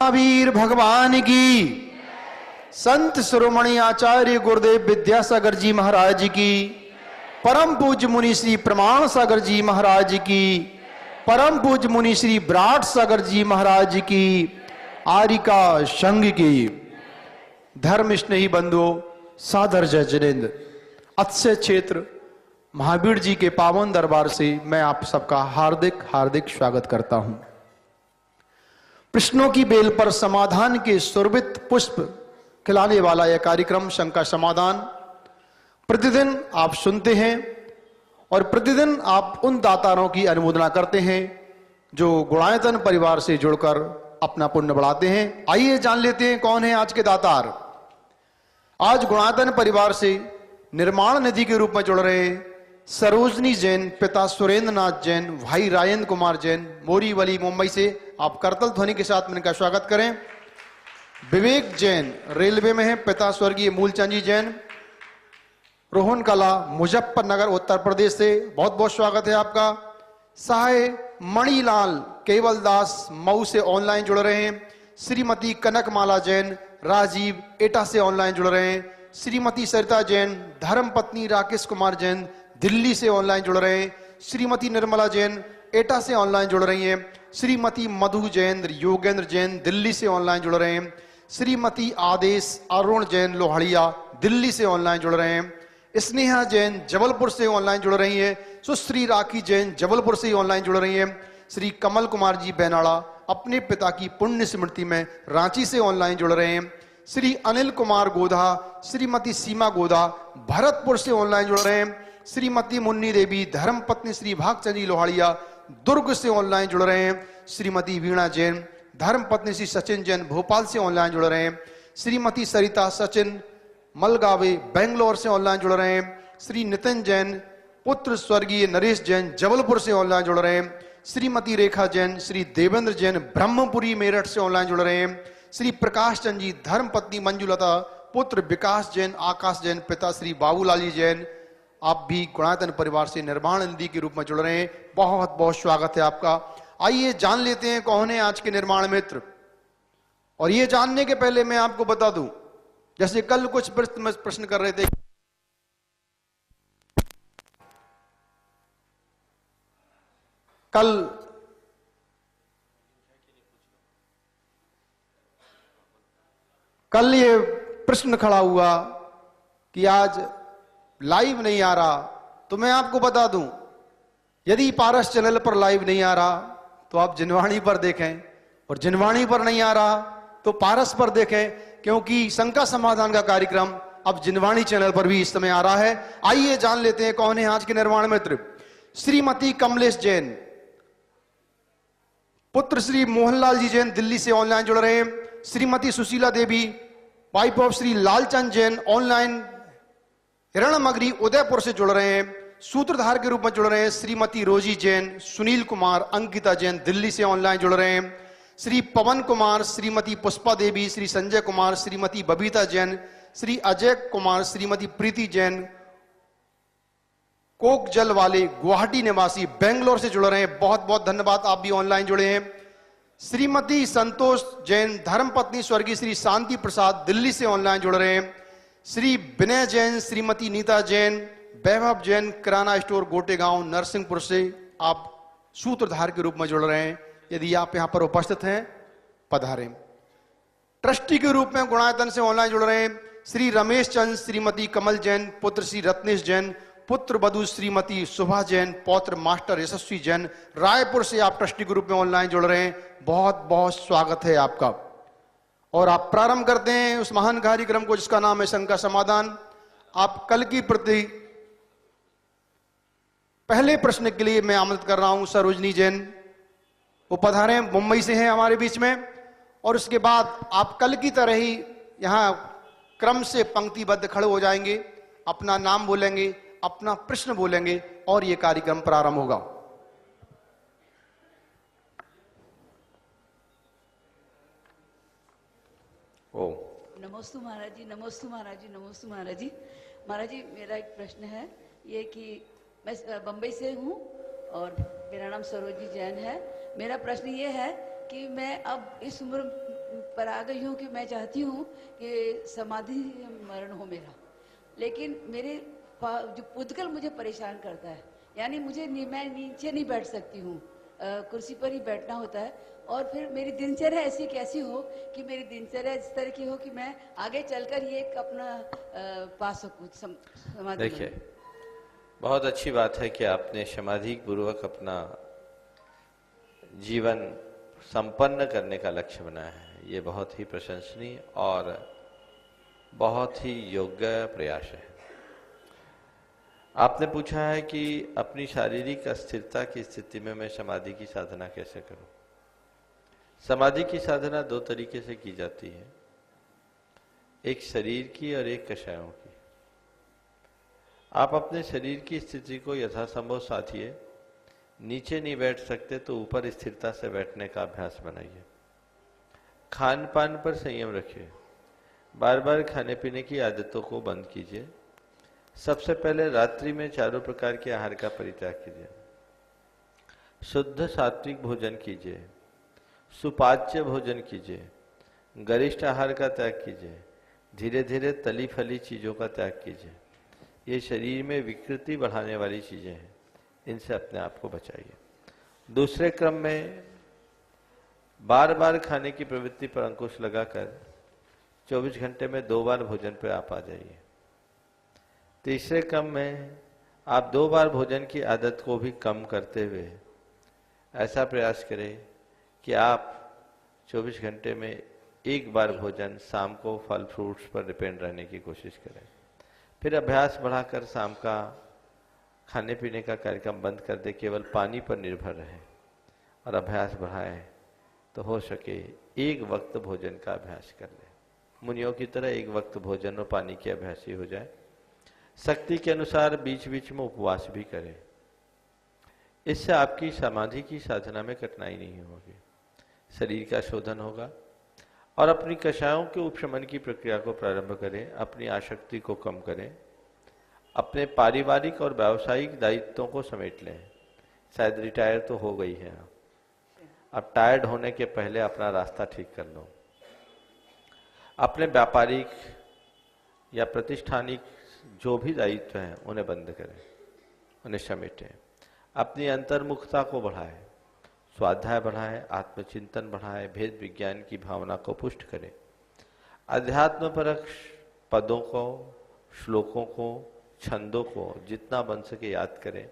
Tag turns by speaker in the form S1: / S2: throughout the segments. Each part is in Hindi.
S1: महावीर भगवान की, संत शिरोमणि आचार्य गुरुदेव विद्यासागर जी महाराज की, परम पूज्य मुनि श्री प्रमाण सागर जी महाराज की, परम पूज्य मुनि श्री विराट सागर जी महाराज की, आरिका संघ की, धर्म स्नेही बंधुओं, सादर जय जिनेन्द्र। अक्षय क्षेत्र महावीर जी के पावन दरबार से मैं आप सबका हार्दिक हार्दिक स्वागत करता हूं। प्रश्नों की बेल पर समाधान के सुरभित पुष्प खिलाने वाला यह कार्यक्रम शंका समाधान प्रतिदिन आप सुनते हैं और प्रतिदिन आप उन दातारों की अनुमोदना करते हैं जो गुणायतन परिवार से जुड़कर अपना पुण्य बढ़ाते हैं। आइए जान लेते हैं कौन है आज के दातार। आज गुणायतन परिवार से निर्माण निधि के रूप में जुड़ रहे सरोजनी जैन, पिता सुरेंद्र नाथ जैन, भाई राजेंद्र कुमार जैन, मोरीवली मुंबई से आप करतल ध्वनि के साथ इनका स्वागत करें। विवेक जैन रेलवे में है, पिता स्वर्गीय मूलचंद जी जैन, रोहन कला मुजफ्फरनगर उत्तर प्रदेश से बहुत बहुत स्वागत है आपका। सहाय मणिलाल केवल दास मऊ से ऑनलाइन जुड़ रहे हैं। श्रीमती कनकमाला जैन राजीव एटा से ऑनलाइन जुड़ रहे हैं। श्रीमती सरिता जैन धर्मपत्नी राकेश कुमार जैन दिल्ली से ऑनलाइन जुड़ रहे हैं। श्रीमती निर्मला जैन एटा से ऑनलाइन जुड़ रही हैं। श्रीमती मधु जैन योगेंद्र जैन दिल्ली से ऑनलाइन जुड़ रहे हैं। श्रीमती आदेश अरुण जैन लोहड़िया दिल्ली से ऑनलाइन जुड़ रहे हैं। स्नेहा जैन जबलपुर से ऑनलाइन जुड़ रही हैं। सुश्री राखी जैन जबलपुर से ऑनलाइन जुड़ रही हैं। श्री कमल कुमार जी बैनाड़ा अपने पिता की पुण्य स्मृति में रांची से ऑनलाइन जुड़ रहे हैं। श्री अनिल कुमार गोधा, श्रीमती सीमा गोधा भरतपुर से ऑनलाइन जुड़ रहे हैं। श्रीमती मुन्नी देवी धर्मपत्नी श्री भागचंद जी लोहाड़िया दुर्ग से ऑनलाइन जुड़ रहे हैं। श्रीमती वीणा जैन धर्मपत्नी श्री सचिन जैन भोपाल से ऑनलाइन जुड़ रहे हैं। श्रीमती सरिता सचिन मलगावे बेंगलोर से ऑनलाइन जुड़ रहे हैं। श्री नितिन जैन पुत्र स्वर्गीय नरेश जैन जबलपुर से ऑनलाइन जुड़ रहे हैं। श्रीमती रेखा जैन श्री देवेंद्र जैन ब्रह्मपुरी मेरठ से ऑनलाइन जुड़ रहे हैं। श्री प्रकाश चंद जी धर्मपत्नी मंजुलता पुत्र विकास जैन आकाश जैन पिता श्री बाबूलाल जी जैन आप भी गुणायतन परिवार से निर्माण निधि के रूप में जुड़ रहे हैं। बहुत बहुत स्वागत है आपका। आइए जान लेते हैं कौन है आज के निर्माण मित्र। और ये जानने के पहले मैं आपको बता दूं, जैसे कल कुछ प्रश्न कर रहे थे, कल ये प्रश्न खड़ा हुआ कि आज लाइव नहीं आ रहा, तो मैं आपको बता दूं यदि पारस चैनल पर लाइव नहीं आ रहा तो आप जिनवाणी पर देखें, और जिनवाणी पर नहीं आ रहा तो पारस पर देखें, क्योंकि शंका समाधान का कार्यक्रम अब जिनवाणी चैनल पर भी इस समय आ रहा है। आइए जान लेते हैं कौन है आज के निर्माण मित्र। श्रीमती कमलेश जैन पुत्र श्री मोहनलाल जी जैन दिल्ली से ऑनलाइन जुड़ रहे हैं। Shrimati Sushila Devi wife of Shri Lalchand Jain online Hiranmagri Udaipur से जुड़ रहे हैं, सूत्रधार के रूप में जुड़ रहे हैं। श्रीमती रोजी जैन सुनील कुमार अंकिता जैन दिल्ली से ऑनलाइन जुड़ रहे हैं। श्री पवन कुमार श्रीमती पुष्पा देवी श्री संजय कुमार श्रीमती बबीता जैन श्री अजय कुमार श्रीमती प्रीति जैन कोक जल वाले गुवाहाटी निवासी बेंगलोर से जुड़ रहे हैं। बहुत बहुत धन्यवाद, आप भी ऑनलाइन जुड़े हैं। श्रीमती संतोष जैन धर्मपत्नी स्वर्गीय श्री शांति प्रसाद दिल्ली से ऑनलाइन जुड़ रहे हैं। श्री विनय जैन श्रीमती नीता जैन वैभव जैन किराना स्टोर गोटेगांव नरसिंहपुर से आप सूत्रधार के रूप में जुड़ रहे हैं। यदि आप यहां पर उपस्थित हैं पधारें। ट्रस्टी के रूप में गुणायतन से ऑनलाइन जुड़ रहे हैं श्री रमेश चंद श्रीमती कमल जैन पुत्र श्री रत्नेश जैन पुत्र वधु श्रीमती शुभा जैन पौत्र मास्टर यशस्वी जैन रायपुर से आप ट्रस्टी के रूप में ऑनलाइन जुड़ रहे हैं। बहुत बहुत स्वागत है आपका। और आप प्रारंभ करते हैं उस महान कार्यक्रम को जिसका नाम है शंका समाधान। आप कल की प्रति पहले प्रश्न के लिए मैं आमंत्रित कर रहा हूं सरोजनी जैन, वो पधारे, मुंबई से हैं हमारे बीच में। और उसके बाद आप कल की तरह ही यहां क्रम से पंक्तिबद्ध खड़े हो जाएंगे, अपना नाम बोलेंगे, अपना प्रश्न बोलेंगे और यह कार्यक्रम प्रारंभ होगा।
S2: नमोस्तु महाराज जी, नमोस्तु महाराज जी, नमोस्तु महाराज जी। महाराज जी मेरा एक प्रश्न है ये कि मैं बम्बई से हूँ और मेरा नाम सरोजी जैन है। मेरा प्रश्न ये है कि मैं अब इस उम्र पर आ गई हूँ कि मैं चाहती हूँ कि समाधि मरण हो मेरा, लेकिन मेरे जो पुद्गल मुझे परेशान करता है, यानी मैं नीचे नहीं बैठ सकती हूँ, कुर्सी पर ही बैठना होता है। और फिर मेरी दिनचर्या ऐसी कैसी हो कि मेरी दिनचर्या इस तरह की हो कि मैं आगे चलकर ये एक अपना पा सकूँ समाधि।
S3: देखिए, बहुत अच्छी बात है कि आपने समाधि पूर्वक अपना जीवन संपन्न करने का लक्ष्य बनाया है। ये बहुत ही प्रशंसनीय और बहुत ही योग्य प्रयास है। आपने पूछा है कि अपनी शारीरिक अस्थिरता की स्थिति में मैं समाधि की साधना कैसे करूं। समाधि की साधना दो तरीके से की जाती है, एक शरीर की और एक कषायों की। आप अपने शरीर की स्थिति को यथासंभव साधिए। नीचे नहीं बैठ सकते तो ऊपर स्थिरता से बैठने का अभ्यास बनाइए। खान पान पर संयम रखिए। बार बार खाने पीने की आदतों को बंद कीजिए। सबसे पहले रात्रि में चारों प्रकार के आहार का परित्याग कीजिए। शुद्ध सात्विक भोजन कीजिए। सुपाच्य भोजन कीजिए। गरिष्ठ आहार का त्याग कीजिए। धीरे धीरे तली फली चीजों का त्याग कीजिए। ये शरीर में विकृति बढ़ाने वाली चीजें हैं, इनसे अपने आप को बचाइए। दूसरे क्रम में बार बार खाने की प्रवृत्ति पर अंकुश लगाकर 24 घंटे में 2 बार भोजन पर आप आ जाइए। तीसरे क्रम में आप 2 बार भोजन की आदत को भी कम करते हुए ऐसा प्रयास करें कि आप 24 घंटे में 1 बार भोजन शाम को फल फ्रूट्स पर डिपेंड रहने की कोशिश करें। फिर अभ्यास बढ़ाकर शाम का खाने पीने का कार्यक्रम बंद कर दे, केवल पानी पर निर्भर रहे और अभ्यास बढ़ाएं तो हो सके 1 वक्त भोजन का अभ्यास कर ले। मुनियों की तरह 1 वक्त भोजन और पानी के अभ्यासी हो जाए। शक्ति के अनुसार बीच बीच में उपवास भी करें। इससे आपकी समाधि की साधना में कठिनाई नहीं होगी, शरीर का शोधन होगा और अपनी कषायों के उपशमन की प्रक्रिया को प्रारंभ करें। अपनी आसक्ति को कम करें। अपने पारिवारिक और व्यावसायिक दायित्वों को समेट लें। शायद रिटायर तो हो गई है, अब टायर्ड होने के पहले अपना रास्ता ठीक कर लो। अपने व्यापारिक या प्रतिष्ठानिक जो भी दायित्व हैं उन्हें बंद करें, उन्हें समेटें। अपनी अंतर्मुखता को बढ़ाएं, स्वाध्याय बढ़ाएं, आत्मचिंतन बढ़ाएं, भेद विज्ञान की भावना को पुष्ट करें। अध्यात्मपरक पदों को, श्लोकों को, छंदों को जितना बन सके याद करें,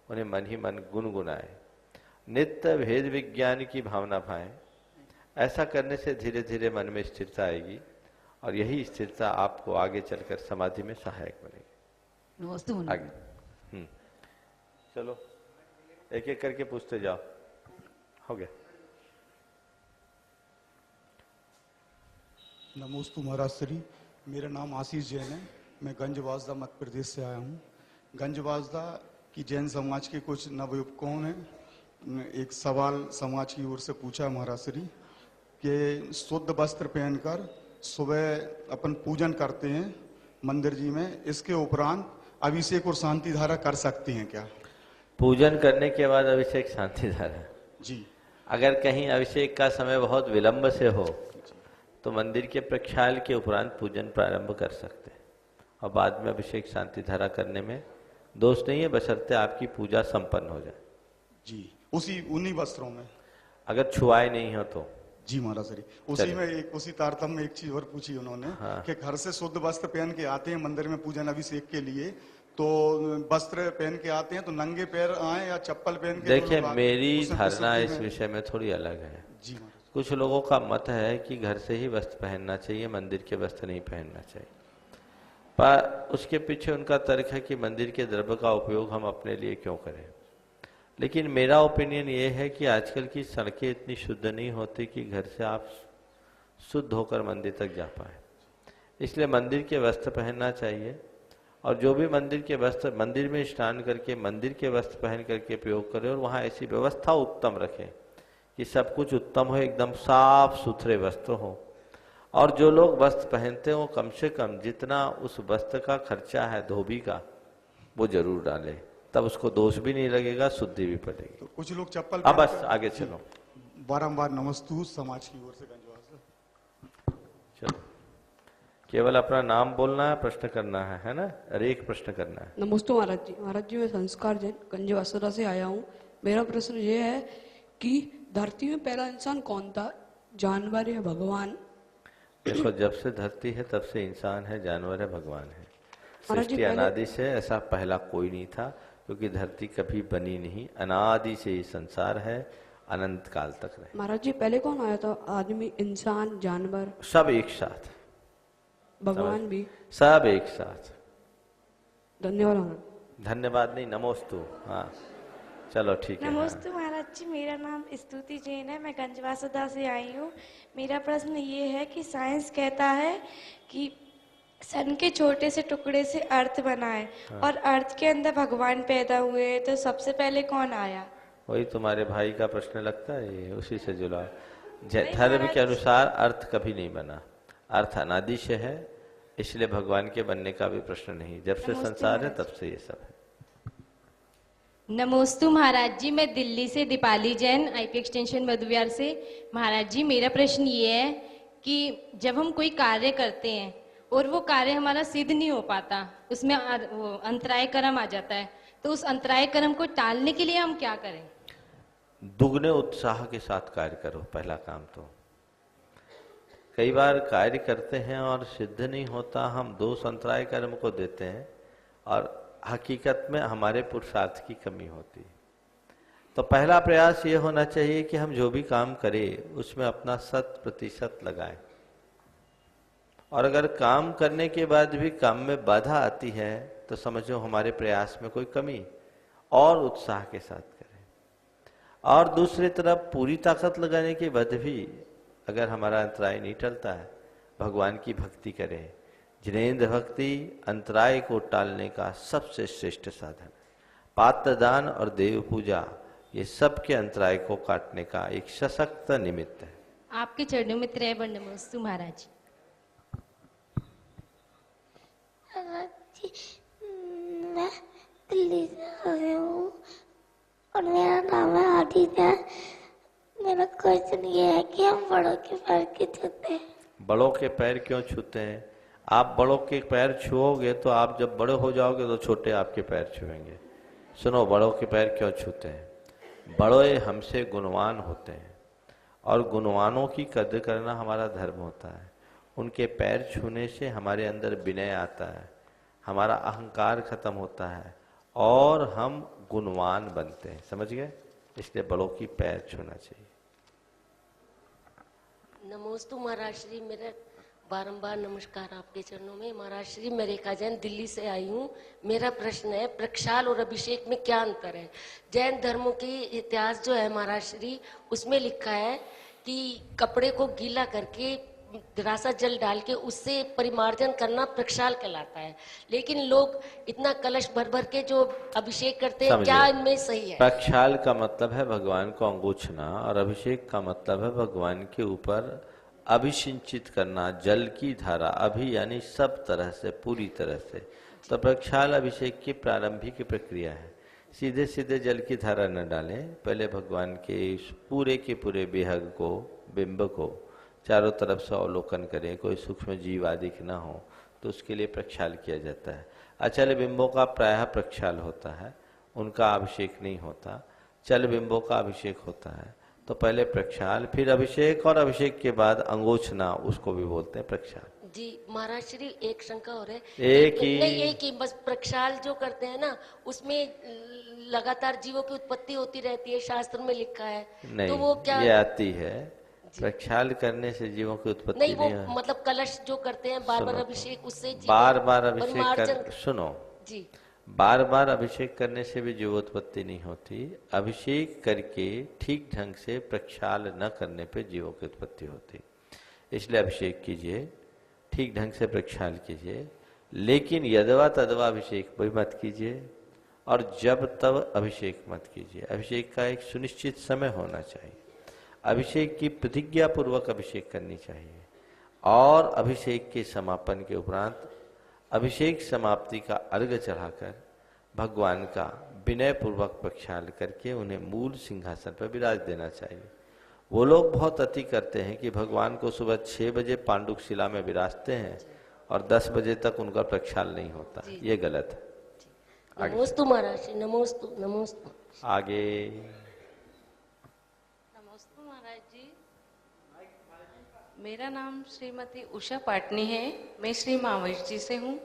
S3: उन्हें मन ही मन गुनगुनाएं। नित्य भेद विज्ञान की भावना भाएं। ऐसा करने से धीरे धीरे मन में स्थिरता आएगी और यही स्थिरता आपको आगे चलकर समाधि में सहायक बनेगी। आगे चलो, एक एक करके पूछते जाओ। हो गया।
S4: नमोस्तु महाराज श्री, मेरा नाम आशीष जैन है। मैं गंजवासदा मध्य प्रदेश से आया हूँ। गंजवासदा की जैन समाज के कुछ नवयुवकों ने एक सवाल समाज की ओर से पूछा महाराज श्री कि शुद्ध वस्त्र पहनकर सुबह अपन पूजन करते हैं मंदिर जी में, इसके उपरांत अभिषेक और शांति धारा कर सकते हैं क्या?
S3: पूजन करने के बाद अभिषेक शांति धारा
S4: जी।
S3: अगर कहीं अभिषेक का समय बहुत विलंब से हो तो मंदिर के प्रक्षाल के उपरांत पूजन प्रारंभ कर सकते हैं और बाद में अभिषेक शांति धारा करने में दोष नहीं है, बशर्ते आपकी पूजा संपन्न हो जाए।
S4: जी, उन्हीं वस्त्रों में
S3: अगर छुआए नहीं हो तो।
S4: जी महाराज श्री, उसी में उसी तारतम्य में एक चीज और पूछी उन्होंने। हाँ। कि घर से शुद्ध वस्त्र पहन के आते हैं मंदिर में पूजन अभिषेक के लिए, तो वस्त्र पहन के आते हैं तो नंगे पैर आए या चप्पल पहन के?
S3: देखिए, मेरी धारणा इस विषय में थोड़ी अलग है।
S4: जी,
S3: कुछ लोगों का मत है कि घर से ही वस्त्र पहनना चाहिए, मंदिर के वस्त्र नहीं पहनना चाहिए। पर उसके पीछे उनका तर्क है कि मंदिर के द्रव्य का उपयोग हम अपने लिए क्यों करें। लेकिन मेरा ओपिनियन ये है कि आजकल की सड़कें इतनी शुद्ध नहीं होती कि घर से आप शुद्ध होकर मंदिर तक जा पाए, इसलिए मंदिर के वस्त्र पहनना चाहिए। और जो भी मंदिर के वस्त्र, मंदिर में स्नान करके मंदिर के वस्त्र पहन करके प्रयोग करें और वहाँ ऐसी व्यवस्था उत्तम रखें कि सब कुछ उत्तम हो, एकदम साफ सुथरे वस्त्र हो। और जो लोग वस्त्र पहनते हो कम से कम जितना उस वस्त्र का खर्चा है धोबी का, वो जरूर डालें, तब उसको दोष भी नहीं लगेगा, शुद्धि भी पड़ेगी।
S4: तो कुछ लोग चप्पल
S3: अब बस आगे चलो।
S4: बारंबार नमस्तु समाज की ओर से गंजवास।
S3: चलो, केवल अपना नाम बोलना है, प्रश्न करना है ना? अरे एक प्रश्न करना है।
S5: नमस्ते महाराज जी। महाराज जी, मैं संस्कार जैन गंज वासुदा से आया हूँ। मेरा प्रश्न ये है कि धरती में पहला इंसान कौन था, जानवर या भगवान?
S3: देखो, जब से धरती है तब से इंसान है, जानवर है, भगवान है।
S5: महाराज जी,
S3: सृष्टि अनादि से ऐसा पहला कोई नहीं था, क्योंकि धरती कभी बनी नहीं। अनादि से ये संसार है, अनंत काल तक रहे।
S5: महाराज जी, पहले कौन आया था? आदमी, इंसान, जानवर,
S3: सब एक साथ,
S5: भगवान भी?
S3: सब एक साथ।
S5: धन्यवाद महाराज।
S3: धन्यवाद नहीं, नमोस्तु। हाँ चलो ठीक है।
S6: नमस्ते महाराज जी, मेरा नाम स्तुति जैन है, मैं गंजवासुदा से आई हूँ। मेरा प्रश्न ये है कि साइंस कहता है कि सन के छोटे से टुकड़े से अर्थ बना है, और अर्थ के अंदर भगवान पैदा हुए हैं, तो सबसे पहले कौन आया?
S3: वही तुम्हारे भाई का प्रश्न लगता है, ये उसी से जुड़ा। धर्म के अनुसार अर्थ कभी नहीं बना, अर्थ अनादि से है, इसलिए भगवान के बनने का भी प्रश्न नहीं। जब से संसार है तब से ये सब है।
S7: नमोस्तु महाराज जी, मैं दिल्ली से दीपाली जैन, आईपी एक्सटेंशन मधुविहार से। महाराज जी, मेरा प्रश्न ये है कि जब हम कोई कार्य करते हैं और वो कार्य हमारा सिद्ध नहीं हो पाता, उसमें वो अंतराय कर्म आ जाता है, तो उस अंतराय कर्म को टालने के लिए हम क्या करें?
S3: दुगने उत्साह के साथ कार्य करो, पहला काम तो। कई बार कार्य करते हैं और सिद्ध नहीं होता, हम दोष अंतराय कर्म को देते हैं, और हकीकत में हमारे पुरुषार्थ की कमी होती है। तो पहला प्रयास ये होना चाहिए कि हम जो भी काम करें उसमें अपना 100% लगाएं। और अगर काम करने के बाद भी काम में बाधा आती है तो समझो हमारे प्रयास में कोई कमी, और उत्साह के साथ करें। और दूसरी तरफ पूरी ताकत लगाने के बाद भी अगर हमारा अंतराय नहीं टलता है, भगवान की भक्ति करें। जिनेंद्र भक्ति अंतराय को टालने का सबसे श्रेष्ठ साधन है। पात्र दान और देव पूजा ये सब के अंतराय को काटने का एक सशक्त निमित्त है।
S7: आपके चरणों में त्रय बार नमोस्तु महाराज।
S8: मैं दिल्ली से आई हूँ और मेरा नाम है आदि जैन। मेरा क्वेश्चन ये है कि हम बड़ों के पैर क्यों छूते हैं?
S3: बड़ों के पैर क्यों छूते हैं? आप बड़ों के पैर छुओगे तो आप जब बड़े हो जाओगे तो छोटे आपके पैर छुएंगे। सुनो, बड़ों के पैर क्यों छूते हैं? बड़े हमसे गुणवान होते हैं, और गुणवानों की कद्र करना हमारा धर्म होता है। उनके पैर छूने से हमारे अंदर विनय आता है, हमारा अहंकार खत्म होता है, और हम गुणवान बनते हैं। समझ गए? इसलिए बड़ों की पैर छूना चाहिए।
S9: नमोस्तु महाराज श्री, मेरा बारंबार नमस्कार आपके चरणों में। महाराज श्री, मैं रेखा जैन दिल्ली से आई हूँ। मेरा प्रश्न है, प्रक्षाल और अभिषेक में क्या अंतर है? जैन धर्मों की इतिहास जो है महाराज श्री, उसमें लिखा है कि कपड़े को गीला करके रासा जल डाल के उससे परिमार्जन करना प्रक्षाल कहलाता है, लेकिन लोग इतना कलश भर भर के जो अभिषेक करते हैं, क्या इनमें सही है?
S3: प्रक्षाल का मतलब है भगवान को अंगूछना, और अभिषेक का मतलब है भगवान के ऊपर अभिसिंचित करना, जल की धारा। अभी यानी सब तरह से, पूरी तरह से। तो प्रक्षाल अभिषेक की प्रारंभिक प्रक्रिया है। सीधे सीधे जल की धारा न डालें, पहले भगवान के पूरे के पूरे विहग को, बिंब को चारों तरफ से अवलोकन करें, कोई सूक्ष्म जीव आदि न हो, तो उसके लिए प्रक्षाल किया जाता है। अचल बिंबों का प्रायः प्रक्षाल होता है, उनका अभिषेक नहीं होता। चल बिंबों का अभिषेक होता है। तो पहले प्रक्षाल, फिर अभिषेक, और अभिषेक के बाद अंगोछना, उसको भी बोलते हैं प्रक्षाल।
S9: जी महाराज श्री, एक शंका और है।
S3: एक
S9: ही बस प्रक्षाल जो करते हैं ना, उसमें लगातार जीवों की उत्पत्ति होती रहती है, शास्त्र में लिखा है।
S3: नहीं,
S9: तो वो क्या
S3: ये आती है, प्रक्षाल करने से जीवों की उत्पत्ति
S9: नहीं,
S3: नहीं
S9: वो मतलब कलश जो करते हैं बार बार अभिषेक, उससे
S3: बार बार अभिषेक कर, सुनो
S9: जी,
S3: बार बार अभिषेक करने से भी जीवोत्पत्ति नहीं होती। अभिषेक करके ठीक ढंग से प्रक्षाल न करने पे जीवों की उत्पत्ति होती। इसलिए अभिषेक कीजिए, ठीक ढंग से प्रक्षाल कीजिए, लेकिन यदवा तदवा अभिषेक भी मत कीजिए, और जब तब अभिषेक मत कीजिए। अभिषेक का एक सुनिश्चित समय होना चाहिए। अभिषेक की प्रतिज्ञा पूर्वक अभिषेक करनी चाहिए, और अभिषेक के समापन के उपरांत अभिषेक समाप्ति का अर्घ्य चढ़ाकर भगवान का विनय पूर्वक प्रक्षाल करके उन्हें मूल सिंहासन पर विराज देना चाहिए। वो लोग बहुत अति करते हैं कि भगवान को सुबह 6 बजे पांडुक शिला में विराजते हैं और 10 बजे तक उनका प्रक्षाल नहीं होता। ये गलत है।
S9: नमोस्तु महाराज जी, नमोस्तु नमोस्तु।
S3: आगे।
S10: नमस्ते महाराज जी, मेरा नाम श्रीमती उषा पाटनी है। मैं श्री मावश जी से हूँ।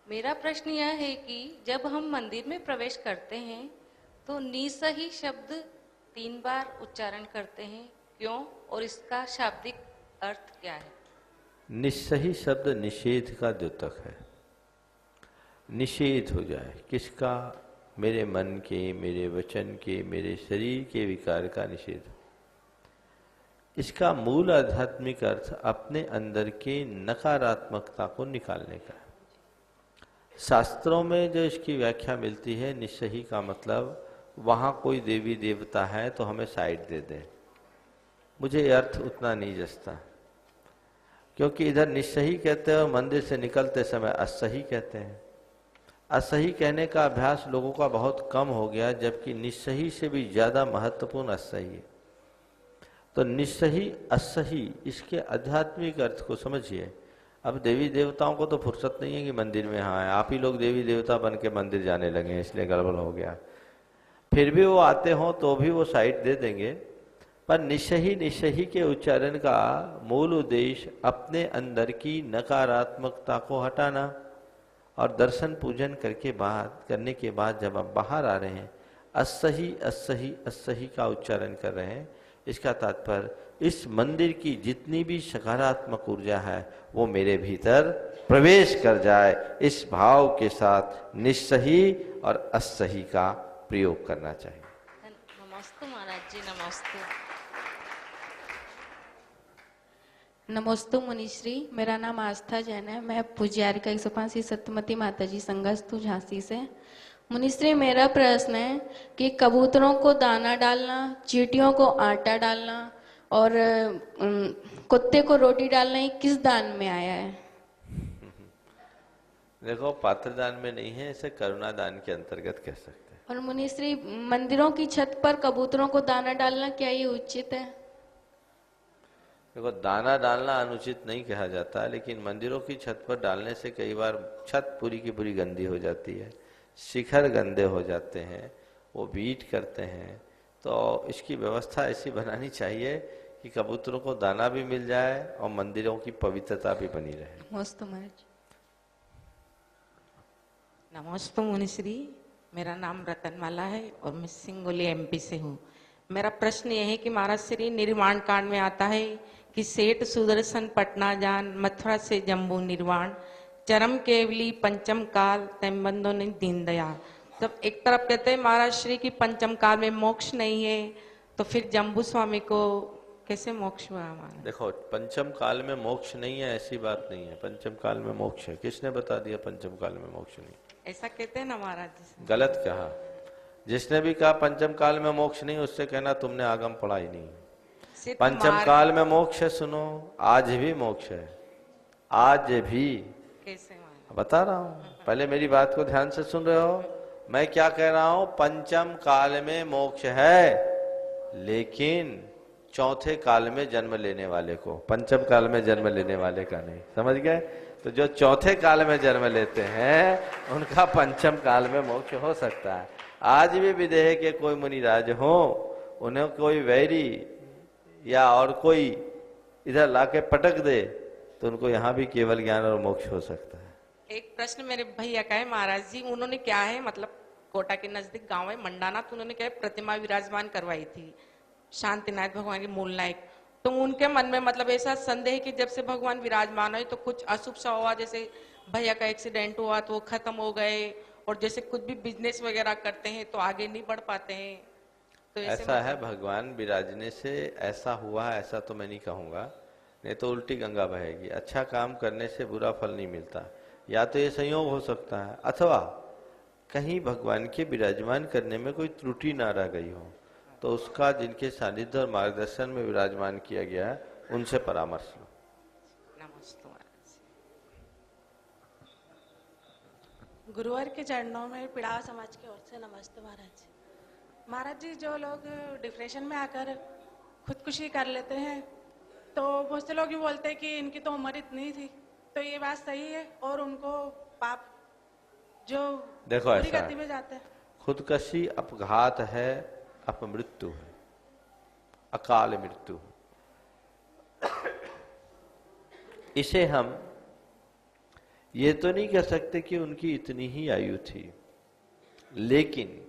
S10: मेरा प्रश्न यह है कि जब हम मंदिर में प्रवेश करते हैं तो निसही शब्द 3 बार उच्चारण करते हैं, क्यों और इसका शाब्दिक अर्थ क्या है?
S3: निस्सही शब्द निषेध का द्योतक है। निषेध हो जाए किसका? मेरे मन के, मेरे वचन के, मेरे शरीर के विकार का निषेध। इसका मूल आध्यात्मिक अर्थ अपने अंदर के नकारात्मकता को निकालने का है। शास्त्रों में जो इसकी व्याख्या मिलती है, निस्सही का मतलब वहाँ कोई देवी देवता है तो हमें साइड दे दें। मुझे ये अर्थ उतना नहीं जचता, क्योंकि इधर निस्सही कहते हैं और मंदिर से निकलते समय असही कहते हैं। असही कहने का अभ्यास लोगों का बहुत कम हो गया, जबकि निस्सही से भी ज़्यादा महत्वपूर्ण असही है। तो निस्सही असही इसके आध्यात्मिक अर्थ को समझिए। अब देवी देवताओं को तो फुर्सत नहीं है कि मंदिर में हाँ, आप ही लोग देवी देवता बन के मंदिर जाने लगे हैं, इसलिए गड़बड़ हो गया। फिर भी वो आते हों तो भी वो साइड दे देंगे। पर निस्सही के उच्चारण का मूल उद्देश्य अपने अंदर की नकारात्मकता को हटाना, और दर्शन पूजन करने के बाद जब आप बाहर आ रहे हैं असही असही असही का उच्चारण कर रहे हैं, इसका तात्पर्य इस मंदिर की जितनी भी सकारात्मक ऊर्जा है वो मेरे भीतर प्रवेश कर जाए, इस भाव के साथ निस्सही और असही का प्रयोग करना चाहिए।
S10: नमस्ते महाराज जी, नमस्ते।
S11: नमोस्तु मुनिश्री, मेरा नाम आस्था जैन है। मैं पूज्यार का 105 सत्यमती माता जी संगस्तु झांसी से। मुनिश्री, मेरा प्रश्न है कि कबूतरों को दाना डालना, चींटियों को आटा डालना और कुत्ते को रोटी डालना ये किस दान में आया है?
S3: देखो, पात्र दान में नहीं है, इसे करुणा दान के अंतर्गत कह सकते हैं।
S11: और मुनिश्री, मंदिरों की छत पर कबूतरों को दाना डालना क्या ये उचित है?
S3: देखो, दाना डालना अनुचित नहीं कहा जाता, लेकिन मंदिरों की छत पर डालने से कई बार छत पूरी की पूरी गंदी हो जाती है, शिखर गंदे हो जाते हैं, वो बीट करते हैं। तो इसकी व्यवस्था ऐसी बनानी चाहिए कि कबूतरों को दाना भी मिल जाए और मंदिरों की पवित्रता भी बनी रहे।
S11: नमस्ते महाराज।
S12: नमस्ते मुनिश्री, मेरा नाम रतनमाला है और मैं सिंगोली एमपी से हूँ। मेरा प्रश्न यह है कि महाराज श्री निर्वाण कांड में आता है कि सेठ सुदर्शन पटना जान, मथुरा से जम्बू निर्वाण, चरम केवली पंचम काल तैम्बंदो ने दीन दयाल। जब एक तरफ कहते हैं महाराज श्री की पंचम काल में मोक्ष नहीं है, तो फिर जम्बू स्वामी को कैसे मोक्ष हुआ हमारा?
S3: देखो, पंचम काल में मोक्ष नहीं है, ऐसी बात नहीं है। पंचम काल में मोक्ष है। किसने बता दिया पंचम काल में मोक्ष नहीं?
S12: ऐसा कहते हैं ना महाराज जी।
S3: गलत कहा। जिसने भी कहा पंचम काल में मोक्ष नहीं, उससे कहना तुमने आगम पढ़ा ही नहीं। पंचम काल में मोक्ष है, सुनो, आज भी मोक्ष है, आज भी।
S12: कैसे
S3: बता रहा हूँ, पहले मेरी बात को ध्यान से सुन रहे हो। मैं क्या कह रहा हूँ? पंचम काल में मोक्ष है, लेकिन चौथे काल में जन्म लेने वाले को, पंचम काल में जन्म लेने वाले का नहीं। समझ गए? तो जो चौथे काल में जन्म लेते हैं उनका पंचम काल में मोक्ष हो सकता है। आज भी विदेह के कोई मुनिराज हो, उन्हें कोई वैरी या और कोई इधर लाके पटक दे तो उनको यहाँ भी केवल ज्ञान और मोक्ष हो सकता है।
S12: एक प्रश्न मेरे भैया का है महाराज जी। उन्होंने क्या है, मतलब कोटा के नजदीक गांव है मंडाना, तो उन्होंने क्या है प्रतिमा विराजमान करवाई थी शांतिनाथ भगवान के मूल नायक। तो उनके मन में मतलब ऐसा संदेह कि जब से भगवान विराजमान है तो कुछ अशुभ सा हुआ, जैसे भैया का एक्सीडेंट हुआ तो वो खत्म हो गए, और जैसे कुछ भी बिजनेस वगैरह करते हैं तो आगे नहीं बढ़ पाते हैं। तो
S3: ऐसा है, भगवान विराजने से ऐसा हुआ, ऐसा तो मैं नहीं कहूँगा, नहीं तो उल्टी गंगा बहेगी। अच्छा काम करने से बुरा फल नहीं मिलता। या तो ये संयोग हो सकता है, अथवा कहीं भगवान के विराजमान करने में कोई त्रुटि ना रह गई हो, तो उसका जिनके सानिध्य और मार्गदर्शन में विराजमान किया गया है उनसे परामर्श लो।
S12: नमस्ते महाराज।
S13: गुरुवार के चरणों में पिड़ावा समाज की ओर से नमस्ते महाराज जी। महाराज जी, जो लोग डिप्रेशन में आकर खुदकुशी कर लेते हैं। तो बहुत से लोग ये बोलते हैं कि इनकी तो उम्र इतनी थी, तो ये बात सही है और उनको पाप जो
S3: देखो
S13: बुरी
S3: ऐसा
S13: गति में जाते हैं।
S3: खुदकशी अपघात है, अपमृत्यु है, अकाल मृत्यु है। इसे हम ये तो नहीं कह सकते कि उनकी इतनी ही आयु थी, लेकिन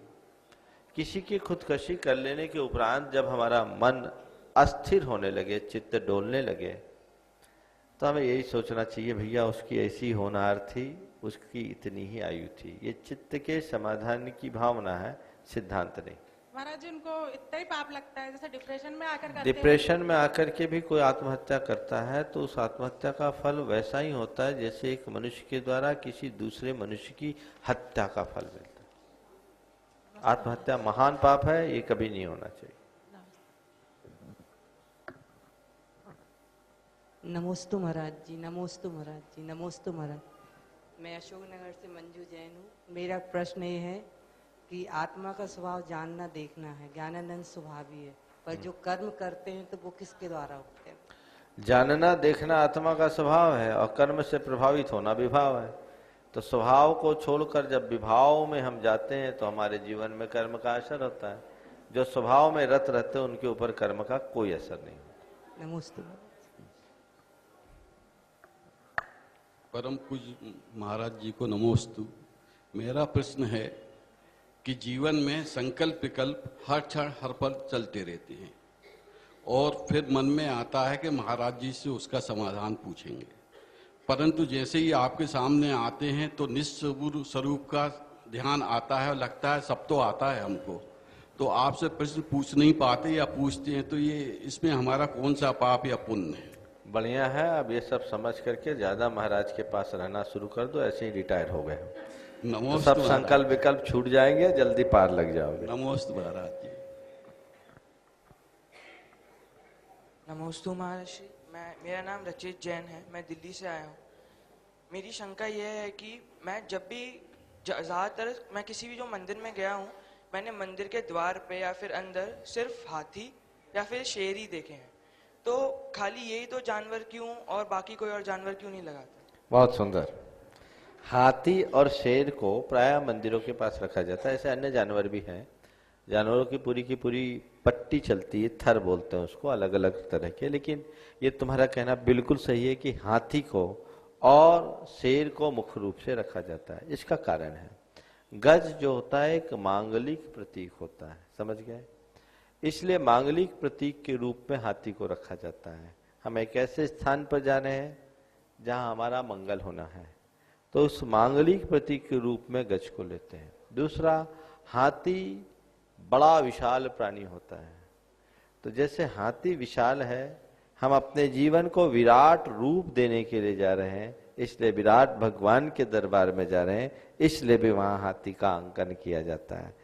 S3: किसी की खुदकशी कर लेने के उपरांत जब हमारा मन अस्थिर होने लगे, चित्त डोलने लगे, तो हमें यही सोचना चाहिए भैया उसकी ऐसी होनहार थी, उसकी इतनी ही आयु थी। ये चित्त के समाधान की भावना है, सिद्धांत नहीं।
S13: महाराज जी उनको इतना ही पाप लगता है, जैसे डिप्रेशन में आकर करते
S3: डिप्रेशन में आकर के भी कोई आत्महत्या करता है तो उस आत्महत्या का फल वैसा ही होता है जैसे एक मनुष्य के द्वारा किसी दूसरे मनुष्य की हत्या का फल मिलता है। आत्महत्या महान पाप है, ये कभी नहीं होना चाहिए।
S14: नमोस्तु महाराज जी, नमोस्तु महाराज जी, नमोस्तु महाराज। मैं अशोकनगर से मंजू जैन हूँ। मेरा प्रश्न ये है कि आत्मा का स्वभाव जानना देखना है, ज्ञानानंद स्वभावी है, पर जो कर्म करते हैं तो वो किसके द्वारा होते हैं?
S3: जानना देखना आत्मा का स्वभाव है और कर्म से प्रभावित होना विभाव है। तो स्वभाव को छोड़कर जब विभाव में हम जाते हैं तो हमारे जीवन में कर्म का असर होता है। जो स्वभाव में रत रहते हैं उनके ऊपर कर्म का कोई असर नहीं।
S14: नमस्ते।
S15: परम पूज्य महाराज जी को नमोस्तु। मेरा प्रश्न है कि जीवन में संकल्प विकल्प हर क्षण हर पल चलते रहते हैं और फिर मन में आता है कि महाराज जी से उसका समाधान पूछेंगे, परंतु जैसे ही आपके सामने आते हैं तो निस्वरूप स्वरूप का ध्यान आता है और लगता है सब तो आता है हमको, तो आपसे प्रश्न पूछ नहीं पाते या पूछते हैं, तो ये इसमें हमारा कौन सा पाप या पुण्य है?
S3: बढ़िया है। अब ये सब समझ करके ज्यादा महाराज के पास रहना शुरू कर दो, ऐसे ही रिटायर हो गए। तो सब संकल्प विकल्प छूट जाएंगे, जल्दी पार लग जाओगे।
S15: नमोस्तु महाराज जी।
S16: नमोस्तु महाराज। मेरा नाम रचित जैन है, मैं दिल्ली से आया हूँ। मेरी शंका यह है कि मैं जब भी ज़्यादातर मैं किसी भी जो मंदिर में गया हूँ, मैंने मंदिर के द्वार पे या फिर अंदर सिर्फ हाथी या फिर शेर ही देखे हैं, तो खाली यही तो जानवर क्यों और बाकी कोई और जानवर क्यों नहीं लगाते?
S3: बहुत सुंदर। हाथी और शेर को प्रायः मंदिरों के पास रखा जाता है, ऐसे अन्य जानवर भी हैं। जानवरों की पूरी पट्टी चलती है, थर बोलते हैं उसको, अलग अलग तरह के। लेकिन ये तुम्हारा कहना बिल्कुल सही है कि हाथी को और शेर को मुख्य रूप से रखा जाता है। इसका कारण है, गज जो होता है एक मांगलिक प्रतीक होता है, समझ गए? इसलिए मांगलिक प्रतीक के रूप में हाथी को रखा जाता है। हम एक ऐसे स्थान पर जा रहे हैं जहां हमारा मंगल होना है, तो उस मांगलिक प्रतीक के रूप में गज को लेते हैं। दूसरा, हाथी बड़ा विशाल प्राणी होता है, तो जैसे हाथी विशाल है, हम अपने जीवन को विराट रूप देने के लिए जा रहे हैं, इसलिए विराट भगवान के दरबार में जा रहे हैं, इसलिए भी वहां हाथी का अंकन किया जाता है।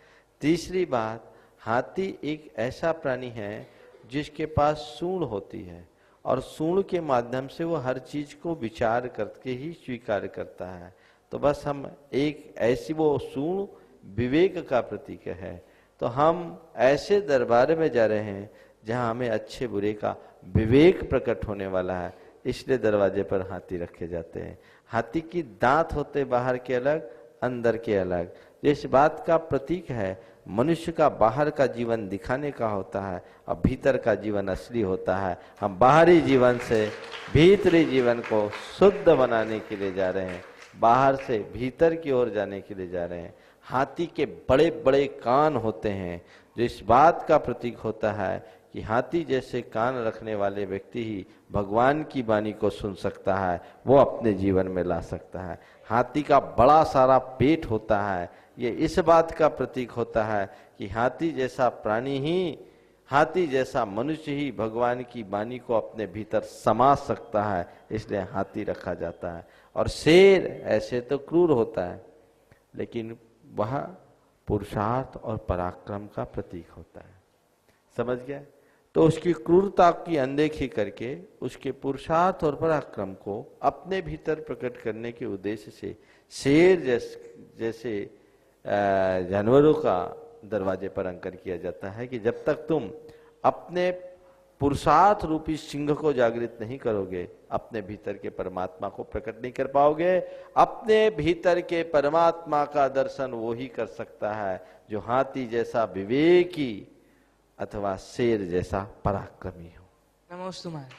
S3: तीसरी बात, हाथी एक ऐसा प्राणी है जिसके पास सूंड होती है और सूंड के माध्यम से वो हर चीज को विचार करके ही स्वीकार करता है। तो बस हम एक ऐसी, वो सूंड विवेक का प्रतीक है। तो हम ऐसे दरबार में जा रहे हैं जहां हमें अच्छे बुरे का विवेक प्रकट होने वाला है, इसलिए दरवाजे पर हाथी रखे जाते हैं। हाथी की दांत होते बाहर के अलग, अंदर के अलग। इस बात का प्रतीक है, मनुष्य का बाहर का जीवन दिखाने का होता है और भीतर का जीवन असली होता है। हम बाहरी जीवन से भीतरी जीवन को शुद्ध बनाने के लिए जा रहे हैं, बाहर से भीतर की ओर जाने के लिए जा रहे हैं। हाथी के बड़े बड़े कान होते हैं, जो इस बात का प्रतीक होता है कि हाथी जैसे कान रखने वाले व्यक्ति ही भगवान की वाणी को सुन सकता है, वो अपने जीवन में ला सकता है। हाथी का बड़ा सारा पेट होता है, ये इस बात का प्रतीक होता है कि हाथी जैसा प्राणी ही, हाथी जैसा मनुष्य ही भगवान की वाणी को अपने भीतर समा सकता है, इसलिए हाथी रखा जाता है। और शेर ऐसे तो क्रूर होता है, लेकिन वह पुरुषार्थ और पराक्रम का प्रतीक होता है, समझ गए? तो उसकी क्रूरता की अनदेखी करके उसके पुरुषार्थ और पराक्रम को अपने भीतर प्रकट करने के उद्देश्य से शेर जैसे जानवरों का दरवाजे पर अंकन किया जाता है कि जब तक तुम अपने पुरुषार्थ रूपी सिंह को जागृत नहीं करोगे, अपने भीतर के परमात्मा को प्रकट नहीं कर पाओगे। अपने भीतर के परमात्मा का दर्शन वो ही कर सकता है जो हाथी जैसा विवेकी अथवा शेर जैसा पराक्रमी हो।
S16: नमोस्तु महाराज।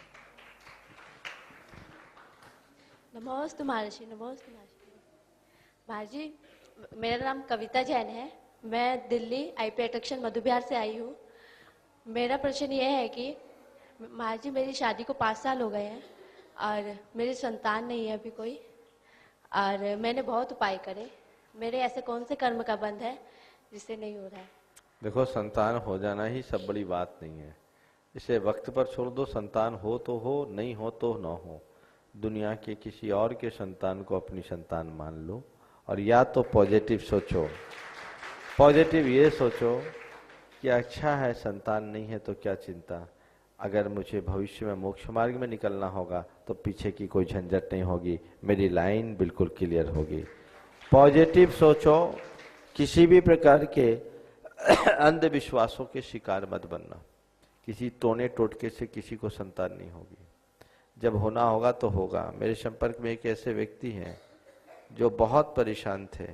S17: नमोस्तु महर्षि, नमोस्तु महर्षि। महाराज जी, मेरा नाम कविता जैन है, मैं दिल्ली आईपी अट्रैक्शन मधु विहार से आई हूँ। मेरा प्रश्न ये है कि महाराज जी, मेरी शादी को 5 साल हो गए हैं और मेरी संतान नहीं है अभी कोई, और मैंने बहुत उपाय करे। मेरे ऐसे कौन से कर्म का बंध है जिससे नहीं हो रहा है?
S3: देखो, संतान हो जाना ही सब बड़ी बात नहीं है, इसे वक्त पर छोड़ दो। संतान हो तो हो, नहीं हो तो न हो। दुनिया के किसी और के संतान को अपनी संतान मान लो, और या तो पॉजिटिव सोचो। पॉजिटिव ये सोचो कि अच्छा है संतान नहीं है तो क्या चिंता, अगर मुझे भविष्य में मोक्ष मार्ग में निकलना होगा तो पीछे की कोई झंझट नहीं होगी, मेरी लाइन बिल्कुल क्लियर होगी। पॉजिटिव सोचो, किसी भी प्रकार के अंधविश्वासों के शिकार मत बनना। किसी टोने टोटके से किसी को संतान नहीं होगी, जब होना होगा तो होगा। मेरे संपर्क में एक ऐसे व्यक्ति हैं जो बहुत परेशान थे,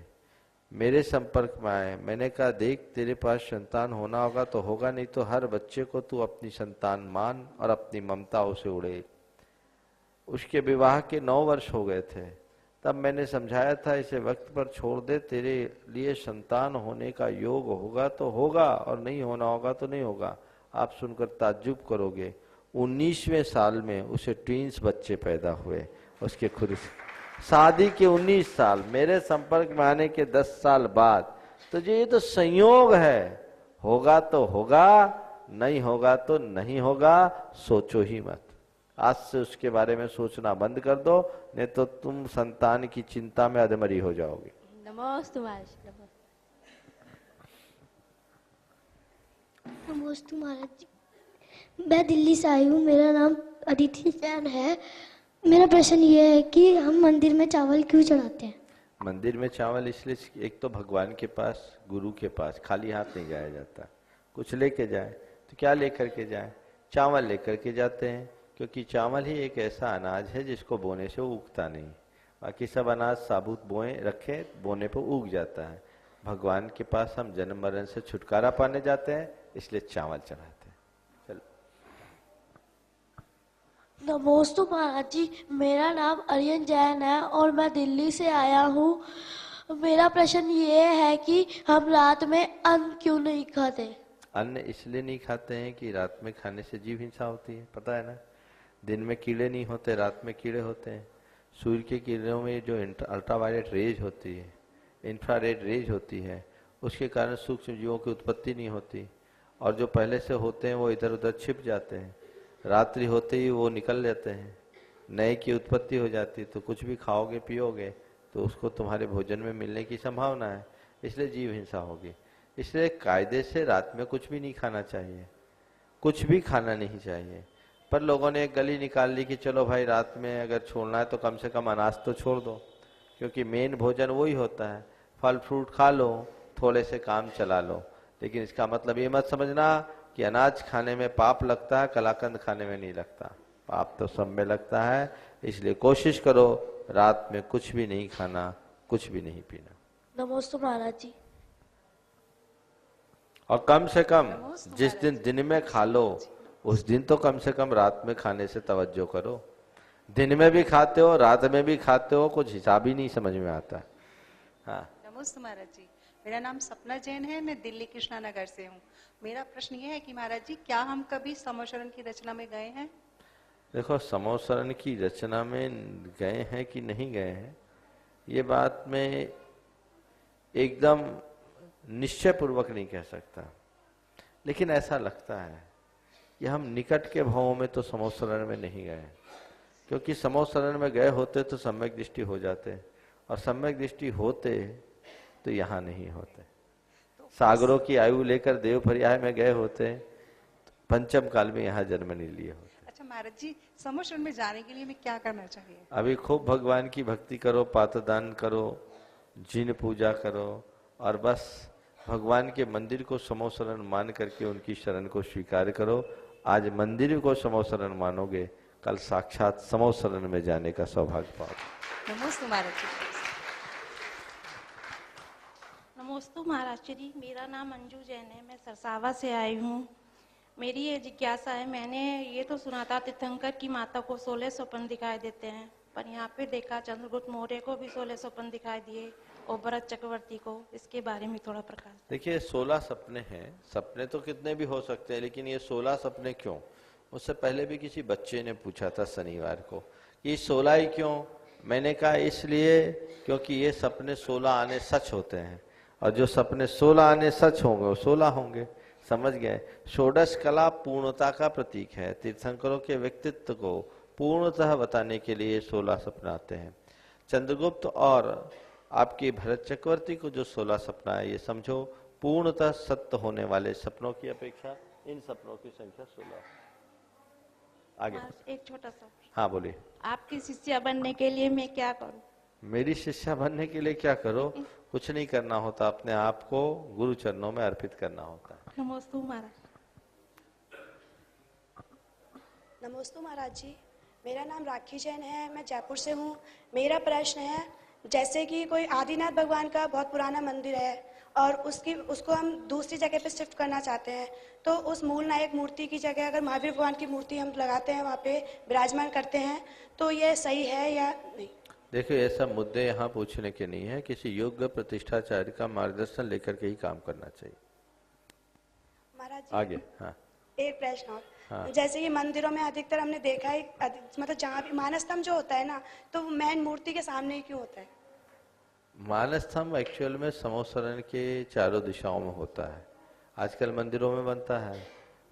S3: मेरे संपर्क में आए। मैंने कहा, देख तेरे पास संतान होना होगा तो होगा, नहीं तो हर बच्चे को तू अपनी संतान मान और अपनी ममता उसे उड़े। उसके विवाह के 9 वर्ष हो गए थे, तब मैंने समझाया था इसे वक्त पर छोड़ दे, तेरे लिए संतान होने का योग होगा तो होगा और नहीं होना होगा तो नहीं होगा। आप सुनकर ताज्जुब करोगे, 19वें साल में उसे ट्विंस बच्चे पैदा हुए। उसके खुद शादी के 19 साल, मेरे संपर्क में आने के 10 साल बाद। तो ये तो संयोग है, होगा तो होगा, नहीं होगा तो नहीं होगा। सोचो ही मत, आज से उसके बारे में सोचना बंद कर दो, नहीं तो तुम संतान की चिंता में अधमरी हो जाओगे।
S17: नमोस्तु महाराज।
S8: नमोस्तु महाराज जी, मैं दिल्ली से आई हूँ, मेरा नाम अदिति जैन है। मेरा प्रश्न ये है कि हम मंदिर में चावल क्यों चढ़ाते हैं?
S3: मंदिर में चावल इसलिए, एक तो भगवान के पास, गुरु के पास खाली हाथ नहीं जाया जाता। कुछ लेके जाए तो क्या लेकर के जाए? चावल लेकर के जाते हैं, क्योंकि चावल ही एक ऐसा अनाज है जिसको बोने से उगता नहीं। बाकी सब अनाज साबुत बोए रखे, बोने पर उग जाता है। भगवान के पास हम जन्म मरण से छुटकारा पाने जाते हैं, इसलिए चावल चढ़ाते हैं। चलो।
S8: नमोस्तु महाराज जी, मेरा नाम अरियन जैन है और मैं दिल्ली से आया हूँ। मेरा प्रश्न ये है कि हम रात में अन्न क्यों नहीं खाते?
S3: अन्न इसलिए नहीं खाते हैं कि रात में खाने से जीव हिंसा होती है, पता है ना। दिन में कीड़े नहीं होते, रात में कीड़े होते हैं। सूर्य के किरणों में जो अल्ट्रावायलेट रेज होती है, इंफ्रारेड रेज होती है, उसके कारण सूक्ष्म जीवों की उत्पत्ति नहीं होती, और जो पहले से होते हैं वो इधर उधर छिप जाते हैं। रात्रि होते ही वो निकल जाते हैं, नए की उत्पत्ति हो जाती है। तो कुछ भी खाओगे पियोगे तो उसको तुम्हारे भोजन में मिलने की संभावना है, इसलिए जीव हिंसा होगी। इसलिए कायदे से रात में कुछ भी नहीं खाना चाहिए, कुछ भी खाना नहीं चाहिए। पर लोगों ने एक गली निकाल ली कि चलो भाई रात में अगर छोड़ना है तो कम से कम अनाज तो छोड़ दो, क्योंकि मेन भोजन वही होता है। फल फ्रूट खा लो, थोड़े से काम चला लो, लेकिन इसका मतलब ये मत समझना कि अनाज खाने में पाप लगता है, कलाकंद खाने में नहीं लगता। पाप तो सब में लगता है। इसलिए कोशिश करो रात में कुछ भी नहीं खाना, कुछ भी नहीं पीना।
S8: नमोस्तु महाराज जी।
S3: और कम से कम जिस दिन दिन में खा लो, उस दिन तो कम से कम रात में खाने से तवज्जो करो। दिन में भी खाते हो, रात में भी खाते हो, कुछ हिसाब ही नहीं समझ में आता। हाँ।
S18: नमस्ते महाराज जी, मेरा नाम सपना जैन है, मैं दिल्ली कृष्णा नगर से हूँ। मेरा प्रश्न ये है कि महाराज जी, क्या हम कभी समोशरण की रचना में गए हैं?
S3: देखो, समोशरण की रचना में गए हैं कि नहीं गए हैं, ये बात मैं एकदम निश्चय पूर्वक नहीं कह सकता, लेकिन ऐसा लगता है कि हम निकट के भावों में तो समोशरण में नहीं गए, क्योंकि समोशरण में गए होते तो सम्यक दृष्टि हो जाते, और सम्यक दृष्टि होते तो यहाँ नहीं होते। सागरों की आयु लेकर देव पर्याय में गए होते, पंचम काल में यहाँ जन्म नहीं लिए होते।
S18: अच्छा महाराज जी, समोशरण में जाने के लिए हमें क्या करना चाहिए?
S3: अभी खूब भगवान की भक्ति करो, पात्रदान करो, जिन पूजा करो, और बस भगवान के मंदिर को समोशरण मान करके उनकी शरण को स्वीकार करो। आज मंदिर को समोसरण मानोगे, कल साक्षात समोसरण में जाने का सौभाग्य पाओगे।
S19: नमस्ते महाराज जी।
S20: नमस्ते महाराज जी, मेरा नाम अंजू जैन है, मैं सरसावा से आई हूँ। मेरी ये जिज्ञासा है, मैंने ये तो सुना था तीर्थंकर की माता को 16 स्वप्न दिखाई देते हैं, पर यहाँ पे देखा चंद्रगुप्त मौर्य को भी 16 स्वप्न दिखाई दिए और भरत चक्रवर्ती को। इसके बारे में थोड़ा प्रकाश।
S3: देखिए 16 सपने हैं, सपने तो कितने भी हो सकते हैं, लेकिन ये 16 सपने क्यों? उससे पहले भी किसी बच्चे ने पूछा था शनिवार को कि 16 ही क्यों? मैंने कहा इसलिए क्योंकि ये सपने 16 आने सच होते हैं, और जो सपने 16 आने सच होंगे वो 16 होंगे। समझ गए? षोडश कला पूर्णता का प्रतीक है। तीर्थंकरों के व्यक्तित्व को पूर्णतः बताने के लिए 16 सपने आते हैं। चंद्रगुप्त और आपके भरत चक्रवर्ती को जो 16 सपना है, ये समझो पूर्णतः सत्य होने वाले सपनों की अपेक्षा इन सपनों की संख्या 16। आगे
S20: एक छोटा सा।
S3: हाँ बोलिए।
S20: आपकी शिष्या बनने के लिए मैं क्या करूं?
S3: मेरी शिष्या बनने के लिए क्या करो? कुछ नहीं करना होता, अपने आप को गुरु चरणों में अर्पित करना होता है।
S20: नमस्ते महाराज।
S21: नमस्ते महाराज जी, मेरा नाम राखी जैन है, मैं जयपुर से हूँ। मेरा प्रश्न है, जैसे कि कोई आदिनाथ भगवान का बहुत पुराना मंदिर है और उसको हम दूसरी जगह पे शिफ्ट करना चाहते हैं, तो उस मूल नायक मूर्ति की जगह अगर महावीर भगवान की मूर्ति हम लगाते हैं, वहाँ पे विराजमान करते हैं, तो ये सही है या नहीं?
S3: देखिए ऐसा मुद्दे यहाँ पूछने के नहीं है, किसी योग्य प्रतिष्ठाचार्य का मार्गदर्शन लेकर के ही काम करना चाहिए।
S21: महाराज जी
S3: आगे। हाँ
S21: एक प्रश्न और।
S3: हाँ।
S21: जैसे कि मंदिरों में अधिकतर हमने देखा है, मतलब जहाँ भी मानस्तंभ जो होता है ना, तो मेन मूर्ति के सामने ही क्यों होता है?
S3: मानस्तंभ एक्चुअल में समोसरण के चारों दिशाओं में होता है, आजकल मंदिरों में बनता है,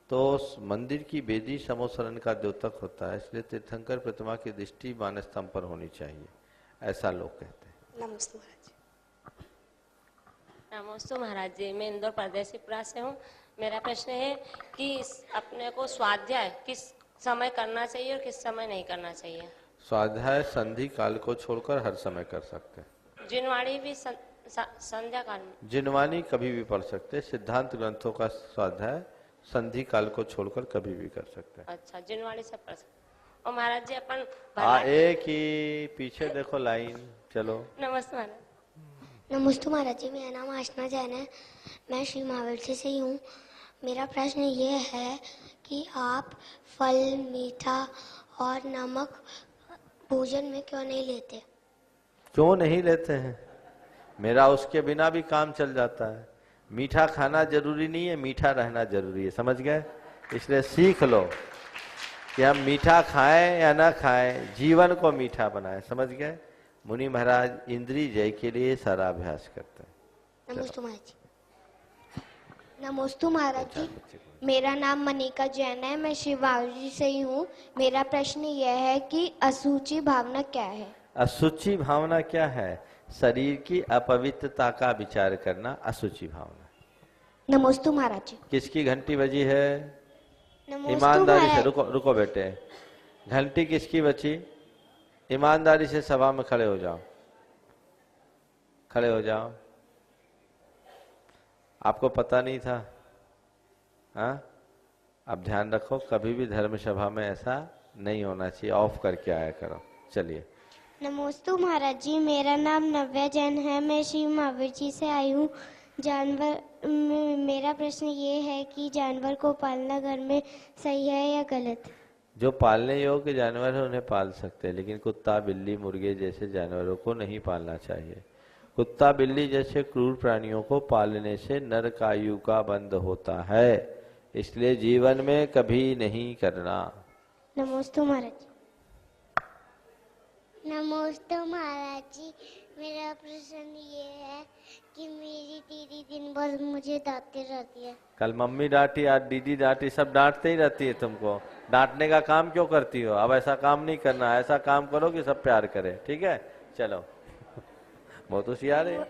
S3: तो उस मंदिर की वेदी समोसरण का द्योतक होता है, इसलिए तीर्थंकर प्रतिमा की दृष्टि मानस्तंभ पर होनी चाहिए, ऐसा लोग कहते हैं।
S21: नमस्ते महाराज।
S9: नमस्ते महाराज जी, मैं इंदौर परदेसीपुरा से हूँ। मेरा प्रश्न है कि अपने को स्वाध्याय किस समय करना चाहिए और किस समय नहीं करना चाहिए?
S3: स्वाध्याय संधि काल को छोड़कर हर समय कर सकते हैं।
S9: जिनवाणी भी संध्या काल में?
S3: जिनवाणी कभी भी पढ़ सकते, सिद्धांत ग्रंथों का स्वाध्याय संधि काल को छोड़कर कभी भी कर सकते हैं।
S9: अच्छा, जिनवाणी से पढ़ सकते। और महाराज जी अपन
S3: एक ही पीछे देखो लाइन, चलो।
S9: नमस्ते महाराज।
S8: नमस्ते महाराज जी, मेरा नाम आशना जैन है, मैं श्री महावीर से ही हूँ। मेरा प्रश्न ये है कि आप फल, मीठा और नमक भोजन में क्यों नहीं लेते?
S3: क्यों नहीं लेते हैं? मेरा उसके बिना भी काम चल जाता है। मीठा खाना जरूरी नहीं है, मीठा रहना जरूरी है, समझ गए? इसलिए सीख लो कि हम मीठा खाएं या ना खाएं, जीवन को मीठा बनाएं, समझ गए? मुनि महाराज इंद्रिय जय के लिए सारा अभ्यास करते हैं।
S8: नमस्ते महाराज जी। नमस्ते महाराज जी, मेरा नाम मनिका जैन है, मैं श्री महावीर से ही हूँ। मेरा प्रश्न यह है कि अशुचि भावना क्या है?
S3: अशुचि भावना क्या है? शरीर की अपवित्रता का विचार करना अशुचि भावना।
S8: नमस्ते महाराज जी।
S3: किसकी घंटी बजी है?
S8: नमस्ते
S3: ईमानदारी से रुको बेटे, घंटी किसकी बची? ईमानदारी से सभा में खड़े हो जाओ, खड़े हो जाओ। आपको पता नहीं था? हाँ, अब ध्यान रखो, कभी भी धर्म सभा में ऐसा नहीं होना चाहिए, ऑफ करके आया करो। चलिए।
S8: नमस्ते महाराज जी, मेरा नाम नव्या जैन है, मैं श्री महावीर जी से आई हूँ। मेरा प्रश्न ये है कि जानवर को पालना घर में सही है या गलत?
S3: जो पालने योग्य जानवर है उन्हें पाल सकते हैं, लेकिन कुत्ता, बिल्ली, मुर्गे जैसे जानवरों को नहीं पालना चाहिए। कुत्ता, बिल्ली जैसे क्रूर प्राणियों को पालने से नरकायु का बंध होता है, इसलिए जीवन में कभी नहीं करना।
S8: नमस्ते महाराज जी। नमस्ते महाराज जी, मेरा प्रश्न ये है कि मेरी दीदी दिन भर मुझे डांटती रहती है।
S3: कल मम्मी डांटी, आज दीदी डांटी, सब डांटते ही रहती है तुमको। डांटने का काम क्यों करती हो? अब ऐसा काम नहीं करना, ऐसा काम करो कि सब प्यार करे, ठीक है? चलो। बहुत होशियार है,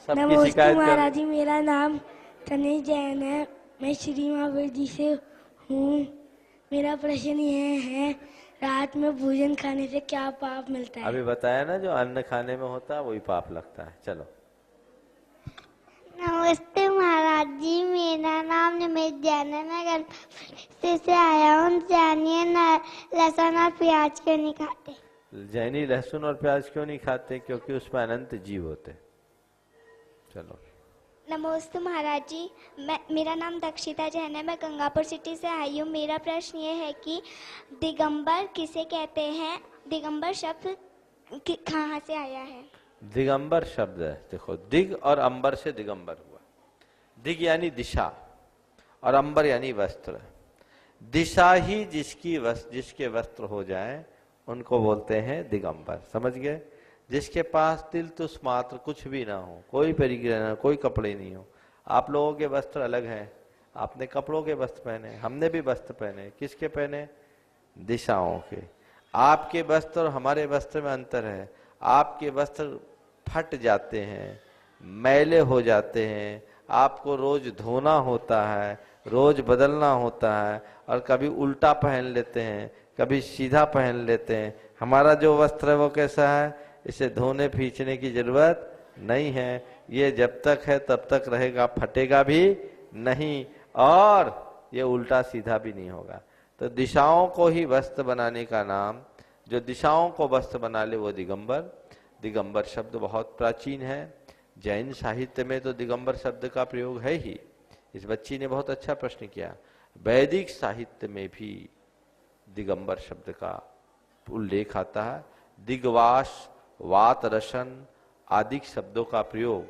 S3: सबकी शिकायत कर।
S8: महाराज जी, मेरा नाम तनेश जैन है, मैं श्री महावीर जी से हूँ। मेरा प्रश्न ये है, रात में भोजन खाने से क्या पाप मिलता है?
S3: अभी बताया ना, जो अन्न खाने में होता है वही पाप लगता है। चलो।
S8: नमस्ते महाराज जी, मेरा नाम निमित जैन है, मैं गलती से आया हूँ। जानिए लहसुन और प्याज क्यों नहीं खाते?
S3: जैनी लहसुन और प्याज क्यों नहीं खाते? क्योंकि उसमें अनंत जीव होते। चलो।
S8: नमस्ते महाराज जी, मेरा नाम दक्षिता जैन है, मैं गंगापुर सिटी से आई हूँ। मेरा प्रश्न ये है कि दिगंबर किसे कहते हैं? दिगंबर शब्द कहाँ से आया है?
S3: दिगंबर शब्द है, देखो, दिग और अंबर से दिगंबर हुआ। दिग यानी दिशा और अंबर यानी वस्त्र। दिशा ही जिसके वस्त्र हो जाए उनको बोलते हैं दिगंबर। समझ गए? जिसके पास तिल तुस मात्र कुछ भी ना हो, कोई परिग्रह ना, कोई कपड़े नहीं हो। आप लोगों के वस्त्र अलग हैं, आपने कपड़ों के वस्त्र पहने, हमने भी वस्त्र पहने। किसके पहने? दिशाओं के। आपके वस्त्र और हमारे वस्त्र में अंतर है। आपके वस्त्र फट जाते हैं, मैले हो जाते हैं, आपको रोज धोना होता है, रोज बदलना होता है, और कभी उल्टा पहन लेते हैं, कभी सीधा पहन लेते हैं। हमारा जो वस्त्र है वो कैसा है? इसे धोने फींचने की जरूरत नहीं है। ये जब तक है तब तक रहेगा, फटेगा भी नहीं और ये उल्टा सीधा भी नहीं होगा। तो दिशाओं को ही वस्त्र बनाने का नाम, जो दिशाओं को वस्त्र बना ले वो दिगंबर। दिगंबर शब्द बहुत प्राचीन है। जैन साहित्य में तो दिगंबर शब्द का प्रयोग है ही। इस बच्ची ने बहुत अच्छा प्रश्न किया। वैदिक साहित्य में भी दिगंबर शब्द का उल्लेख आता है। दिग्वास, वात रसन आदि शब्दों का प्रयोग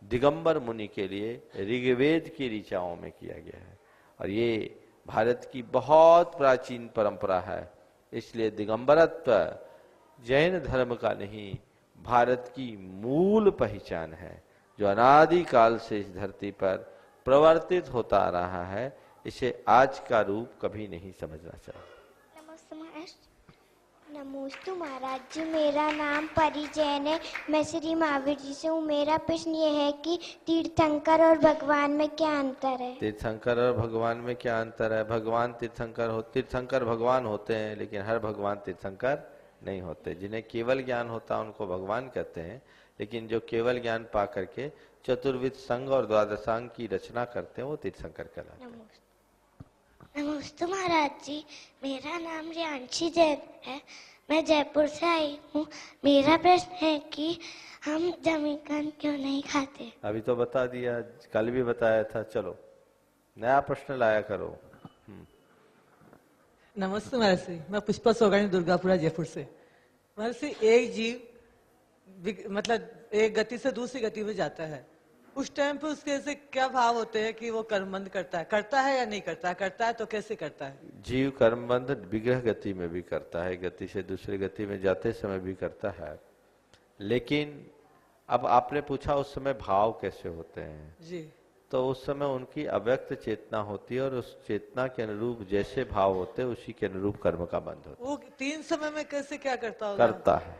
S3: दिगंबर मुनि के लिए ऋग्वेद की ऋचाओं में किया गया है, और ये भारत की बहुत प्राचीन परंपरा है। इसलिए दिगंबरत्व जैन धर्म का नहीं, भारत की मूल पहचान है, जो अनादिकाल से इस धरती पर प्रवर्तित होता आ रहा है। इसे आज का रूप कभी नहीं समझना चाहिए।
S8: नमस्ते महाराज जी, मेरा नाम परी जैन है, मैं श्री महावीर जी से हूँ। मेरा प्रश्न ये है कि तीर्थंकर और भगवान में क्या अंतर है?
S3: तीर्थंकर और भगवान में क्या अंतर है? भगवान तीर्थंकर भगवान होते हैं, लेकिन हर भगवान तीर्थंकर नहीं होते। जिन्हें केवल ज्ञान होता है उनको भगवान कहते हैं, लेकिन जो केवल ज्ञान पा करके चतुर्विध संघ और द्वादशांग की रचना करते हैं वो तीर्थंकर कहलाते हैं।
S8: नमस्ते महाराज जी, मेरा नाम रियांशी जैन है, मैं जयपुर से आई हूँ। मेरा प्रश्न है कि हम जमीकंद क्यों नहीं खाते?
S3: अभी तो बता दिया, कल भी बताया था। चलो नया प्रश्न लाया करो।
S19: नमस्ते महर्षि, मैं पुष्पा सोगानी दुर्गापुरा जयपुर से। महर्षि, एक जीव मतलब एक गति से दूसरी गति में जाता है, उस टाइम पे उसके ऐसे क्या भाव होते हैं कि वो कर्मबंध करता है या नहीं करता है तो कैसे करता है?
S3: जीव कर्मबंध विग्रह गति में भी करता है, गति से दूसरी गति में जाते समय भी करता है। लेकिन अब आपने पूछा उस समय भाव कैसे होते हैं
S19: जी,
S3: तो उस समय उनकी अव्यक्त चेतना होती है, और उस चेतना के अनुरूप जैसे भाव होते हैं उसी के अनुरूप कर्म का बंध होता है।
S19: वो तीन समय में कैसे क्या करता होगा?
S3: करता है।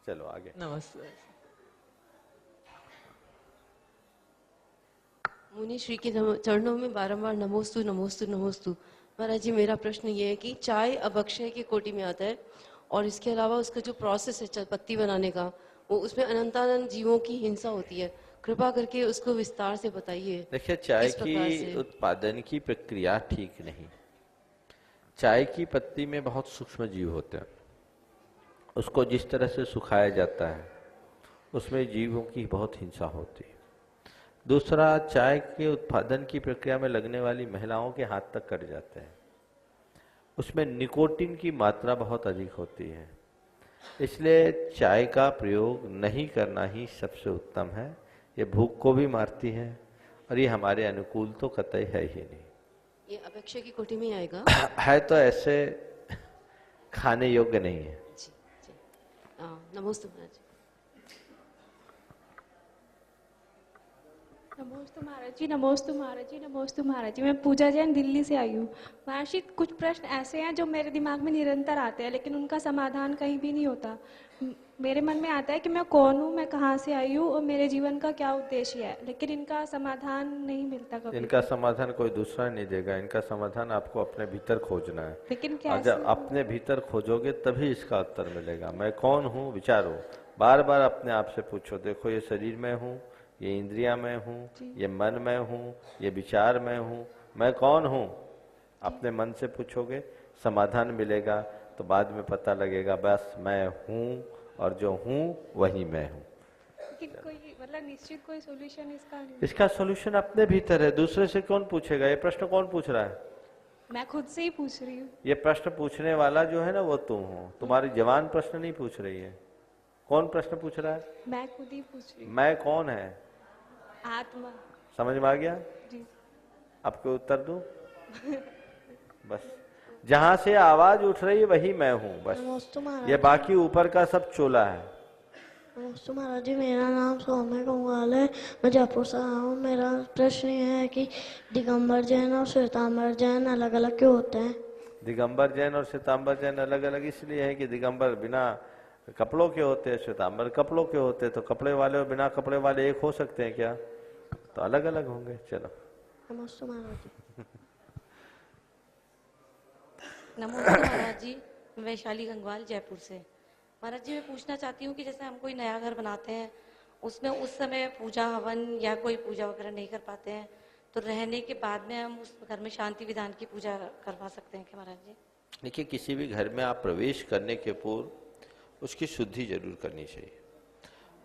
S3: चलो आगे।
S19: नमस्ते।
S5: मुनि श्री के चरणों में बारंबार नमोस्तु नमोस्तु नमोस्तु। महाराज जी, मेरा प्रश्न ये है कि चाय अभक्षय की कोटि में आता है, और इसके अलावा उसका जो प्रोसेस है पत्ती बनाने का, वो उसमें अनंतानंत जीवों की हिंसा होती है। कृपा करके उसको विस्तार से बताइए।
S3: देखिए, चाय की उत्पादन की प्रक्रिया ठीक नहीं। चाय की पत्ती में बहुत सूक्ष्म जीव होते हैं, उसको जिस तरह से सुखाया जाता है उसमें जीवों की बहुत हिंसा होती है। दूसरा, चाय के उत्पादन की प्रक्रिया में लगने वाली महिलाओं के हाथ तक कट जाते हैं, उसमें निकोटीन की मात्रा बहुत अधिक होती है। इसलिए चाय का प्रयोग नहीं करना ही सबसे उत्तम है। ये भूख को भी मारती है, और ये हमारे अनुकूल तो कतई है ही नहीं।
S5: ये अभक्षय की कोटि में आएगा?
S3: है तो ऐसे खाने योग्य नहीं है।
S5: जी जी, नमस्ते महाराज।
S22: नमोस्तु महाराज जी, नमोस्तु महाराज जी, नमोस्तु महाराज जी। मैं पूजा जैन दिल्ली से आई हूँ। महर्षि, कुछ प्रश्न ऐसे हैं जो मेरे दिमाग में निरंतर आते हैं, लेकिन उनका समाधान कहीं भी नहीं होता। मेरे मन में आता है कि मैं कौन हूँ, मैं कहाँ से आई हूँ और मेरे जीवन का क्या उद्देश्य है, लेकिन इनका समाधान नहीं मिलता कभी।
S3: इनका समाधान कोई दूसरा नहीं देगा, इनका समाधान आपको अपने भीतर खोजना है।
S22: लेकिन
S3: और जब अपने भीतर खोजोगे तभी इसका उत्तर मिलेगा। मैं कौन हूँ विचारो, बार बार अपने आप से पूछो। देखो, ये शरीर में हूँ, ये इंद्रियां मैं हूँ, ये मन मैं हूँ, ये विचार मैं हूँ, मैं कौन हूँ? अपने मन से पूछोगे, समाधान मिलेगा, तो बाद में पता लगेगा बस मैं हूँ और जो हूँ वही मैं हूँ।
S22: लेकिन कोई मतलब निश्चित कोई सॉल्यूशन इसका नहीं?
S3: इसका सॉल्यूशन अपने भीतर है, दूसरे से कौन पूछेगा? ये प्रश्न कौन पूछ रहा है?
S22: मैं खुद से ही पूछ रही हूँ।
S3: ये प्रश्न पूछने वाला जो है ना वो तुम हो, तुम्हारी जवान प्रश्न नहीं पूछ रही है। कौन प्रश्न पूछ रहा है?
S22: मैं खुद ही पूछ रही हूँ।
S3: मैं कौन है?
S22: आत्मा।
S3: समझ में आ गया?
S22: जी।
S3: आपको उत्तर दूं? बस जहां से आवाज उठ रही है वही मैं हूँ, बस। ये बाकी ऊपर का सब चोला है।
S8: नमस्ते महाराज जी, मेरा नाम सौम्य कंगाल है, मैं जयपुर से आया हूँ। मेरा प्रश्न ये है कि दिगंबर जैन और श्वेतांबर जैन अलग अलग क्यों होते हैं?
S3: दिगंबर जैन और श्वेतांबर जैन अलग अलग इसलिए है कि दिगंबर बिना कपड़ों के होते हैं, श्वेतांबर कपड़ों के होते हैं। तो कपड़े वाले और बिना कपड़े वाले एक हो सकते हैं क्या? तो अलग अलग होंगे। चलो।
S8: नमस्ते महाराज जी।
S1: नमस्ते महाराज जी, मैं वैशाली गंगवाल जयपुर से। महाराज जी, मैं पूछना चाहती हूँ कि जैसे हम कोई नया घर बनाते हैं, उसमें उस समय पूजा हवन या कोई पूजा वगैरह नहीं कर पाते हैं, तो रहने के बाद में हम उस घर में शांति विधान की पूजा करवा सकते हैं क्या महाराज जी?
S3: देखिए, किसी भी घर में आप प्रवेश करने के पूर्व उसकी शुद्धि जरूर करनी चाहिए।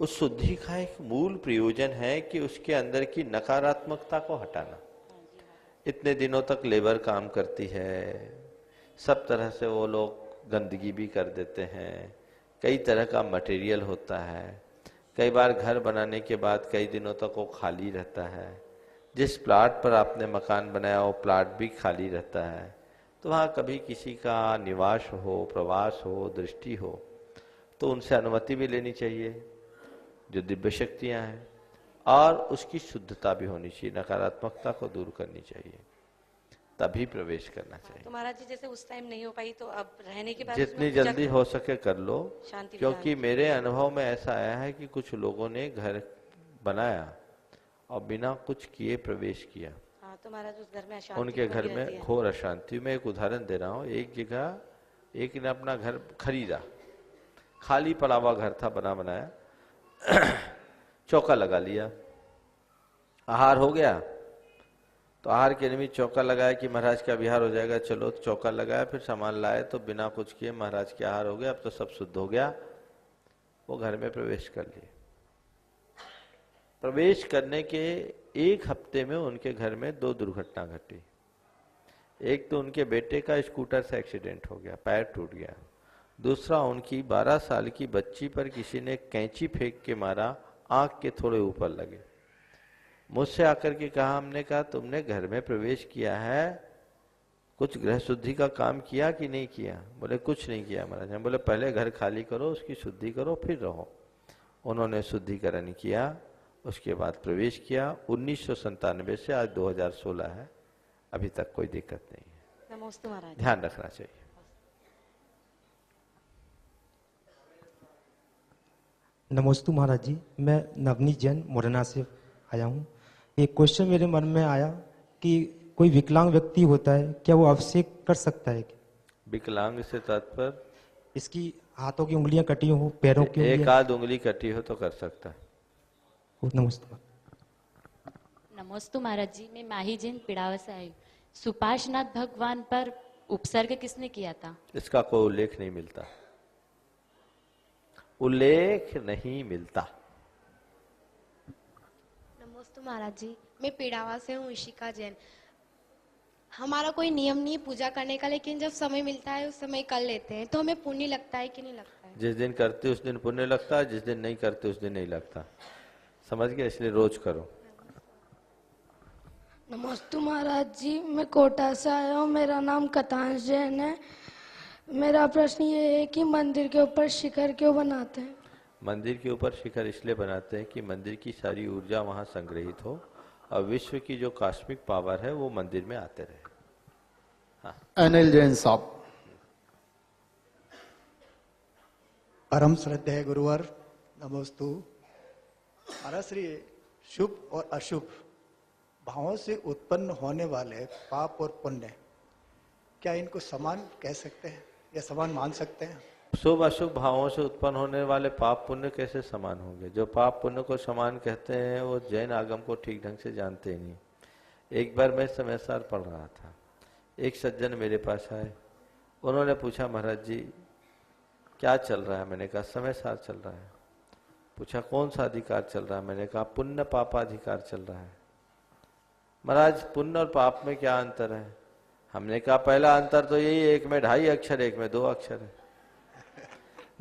S3: उस शुद्धि का एक मूल प्रयोजन है कि उसके अंदर की नकारात्मकता को हटाना। इतने दिनों तक लेबर काम करती है, सब तरह से वो लोग गंदगी भी कर देते हैं, कई तरह का मटेरियल होता है, कई बार घर बनाने के बाद कई दिनों तक वो खाली रहता है। जिस प्लाट पर आपने मकान बनाया वो प्लाट भी खाली रहता है, तो वहाँ कभी किसी का निवास हो, प्रवास हो, दृष्टि हो, तो उनसे अनुमति भी लेनी चाहिए, जो दिव्य शक्तियाँ हैं, और उसकी शुद्धता भी होनी चाहिए, नकारात्मकता को दूर करनी चाहिए, तभी प्रवेश करना चाहिए।
S1: तो महाराज जी, जैसे उस टाइम नहीं हो पाई तो अब रहने के बाद
S3: जितनी जल्दी हो सके कर लो,
S1: शांति
S3: क्योंकि मेरे अनुभव में ऐसा आया है कि कुछ लोगों ने घर बनाया और बिना कुछ किए प्रवेश किया।
S1: हाँ, तो महाराज उस घर में अशांति
S3: उनके घर
S1: बनी रहती
S3: में
S1: है।
S3: घोर अशांति। मैं एक उदाहरण दे रहा हूँ। एक जगह एक ने अपना घर खरीदा, खाली पड़ा हुआ घर था, बना बनाया, चौका लगा लिया, आहार हो गया, तो आहार के निमित्त चौका लगाया कि महाराज का विहार हो जाएगा। चलो, तो चौका लगाया, फिर सामान लाए तो बिना कुछ किए महाराज के आहार हो गया, अब तो सब शुद्ध हो गया। वो घर में प्रवेश कर लिए। प्रवेश करने के एक हफ्ते में उनके घर में 2 दुर्घटना घटी। एक तो उनके बेटे का स्कूटर से एक्सीडेंट हो गया, पैर टूट गया। दूसरा, उनकी 12 साल की बच्ची पर किसी ने कैंची फेंक के मारा, आंख के थोड़े ऊपर लगे। मुझसे आकर के कहा, हमने कहा तुमने घर में प्रवेश किया है, कुछ गृह शुद्धि का काम किया कि नहीं किया? बोले कुछ नहीं किया महाराज। हम बोले पहले घर खाली करो, उसकी शुद्धि करो, फिर रहो। उन्होंने शुद्धिकरण किया, उसके बाद प्रवेश किया। 1997 से आज 2016 है, अभी तक कोई दिक्कत नहीं है।
S1: नमस्ते महाराज।
S3: ध्यान रखना चाहिए।
S2: नमस्ते महाराज जी, मैं नवनीत जैन मुरैना से आया हूँ। एक क्वेश्चन मेरे मन में आया कि कोई विकलांग व्यक्ति होता है, क्या वो अभिषेक कर सकता है?
S3: विकलांग से तात्पर्य?
S2: इसकी हाथों की उंगलियां कटी हो, पैरों की
S3: एक
S2: उंगलियां।
S3: आध उंगली कटी हो तो कर सकता है।
S2: नमस्ते।
S23: नमस्ते महाराज जी, मैं माही जैन पिड़ावा से आई हूँ। सुपाशनाथ भगवान पर उपसर्ग किसने किया था?
S3: इसका कोई उल्लेख नहीं मिलता, उल्लेख नहीं मिलता।
S24: नमस्ते महाराज जी, मैं पिड़ावा से हूँ, ईशिका जैन। हमारा कोई नियम नहीं है पूजा करने का, लेकिन जब समय मिलता है उस समय कर लेते हैं, तो हमें पुण्य लगता है कि नहीं लगता है?
S3: जिस दिन करते उस दिन पुण्य लगता है, जिस दिन नहीं करते उस दिन नहीं लगता। समझ गए? इसलिए रोज करो।
S25: नमस्ते महाराज जी, मैं कोटा से आया हूँ, मेरा नाम कतांश जैन है। मेरा प्रश्न ये है कि मंदिर के ऊपर शिखर क्यों बनाते हैं?
S3: मंदिर के ऊपर शिखर इसलिए बनाते हैं कि मंदिर की सारी ऊर्जा वहां संग्रहित हो और विश्व की जो कॉस्मिक पावर है वो मंदिर में आते रहे। हाँ।
S4: अनिल जैन साहब। परम श्रद्धेय गुरुवर नमोस्तु। महाराज श्री, शुभ और अशुभ भावों से उत्पन्न होने वाले पाप और पुण्य, क्या इनको समान कह सकते हैं या समान मान सकते हैं?
S3: शुभ अशुभ भावों से उत्पन्न होने वाले पाप पुण्य कैसे समान होंगे? जो पाप पुण्य को समान कहते हैं वो जैन आगम को ठीक ढंग से जानते ही नहीं। एक बार मैं समय सार पढ़ रहा था, एक सज्जन मेरे पास आए, उन्होंने पूछा महाराज जी क्या चल रहा है? मैंने कहा समय सार चल रहा है। पूछा कौन सा अधिकार चल रहा है? मैंने कहा पुण्य पापाधिकार चल रहा है। महाराज पुण्य और पाप में क्या अंतर है? हमने कहा पहला अंतर तो यही है, एक में 2.5 अक्षर, एक में 2 अक्षर है।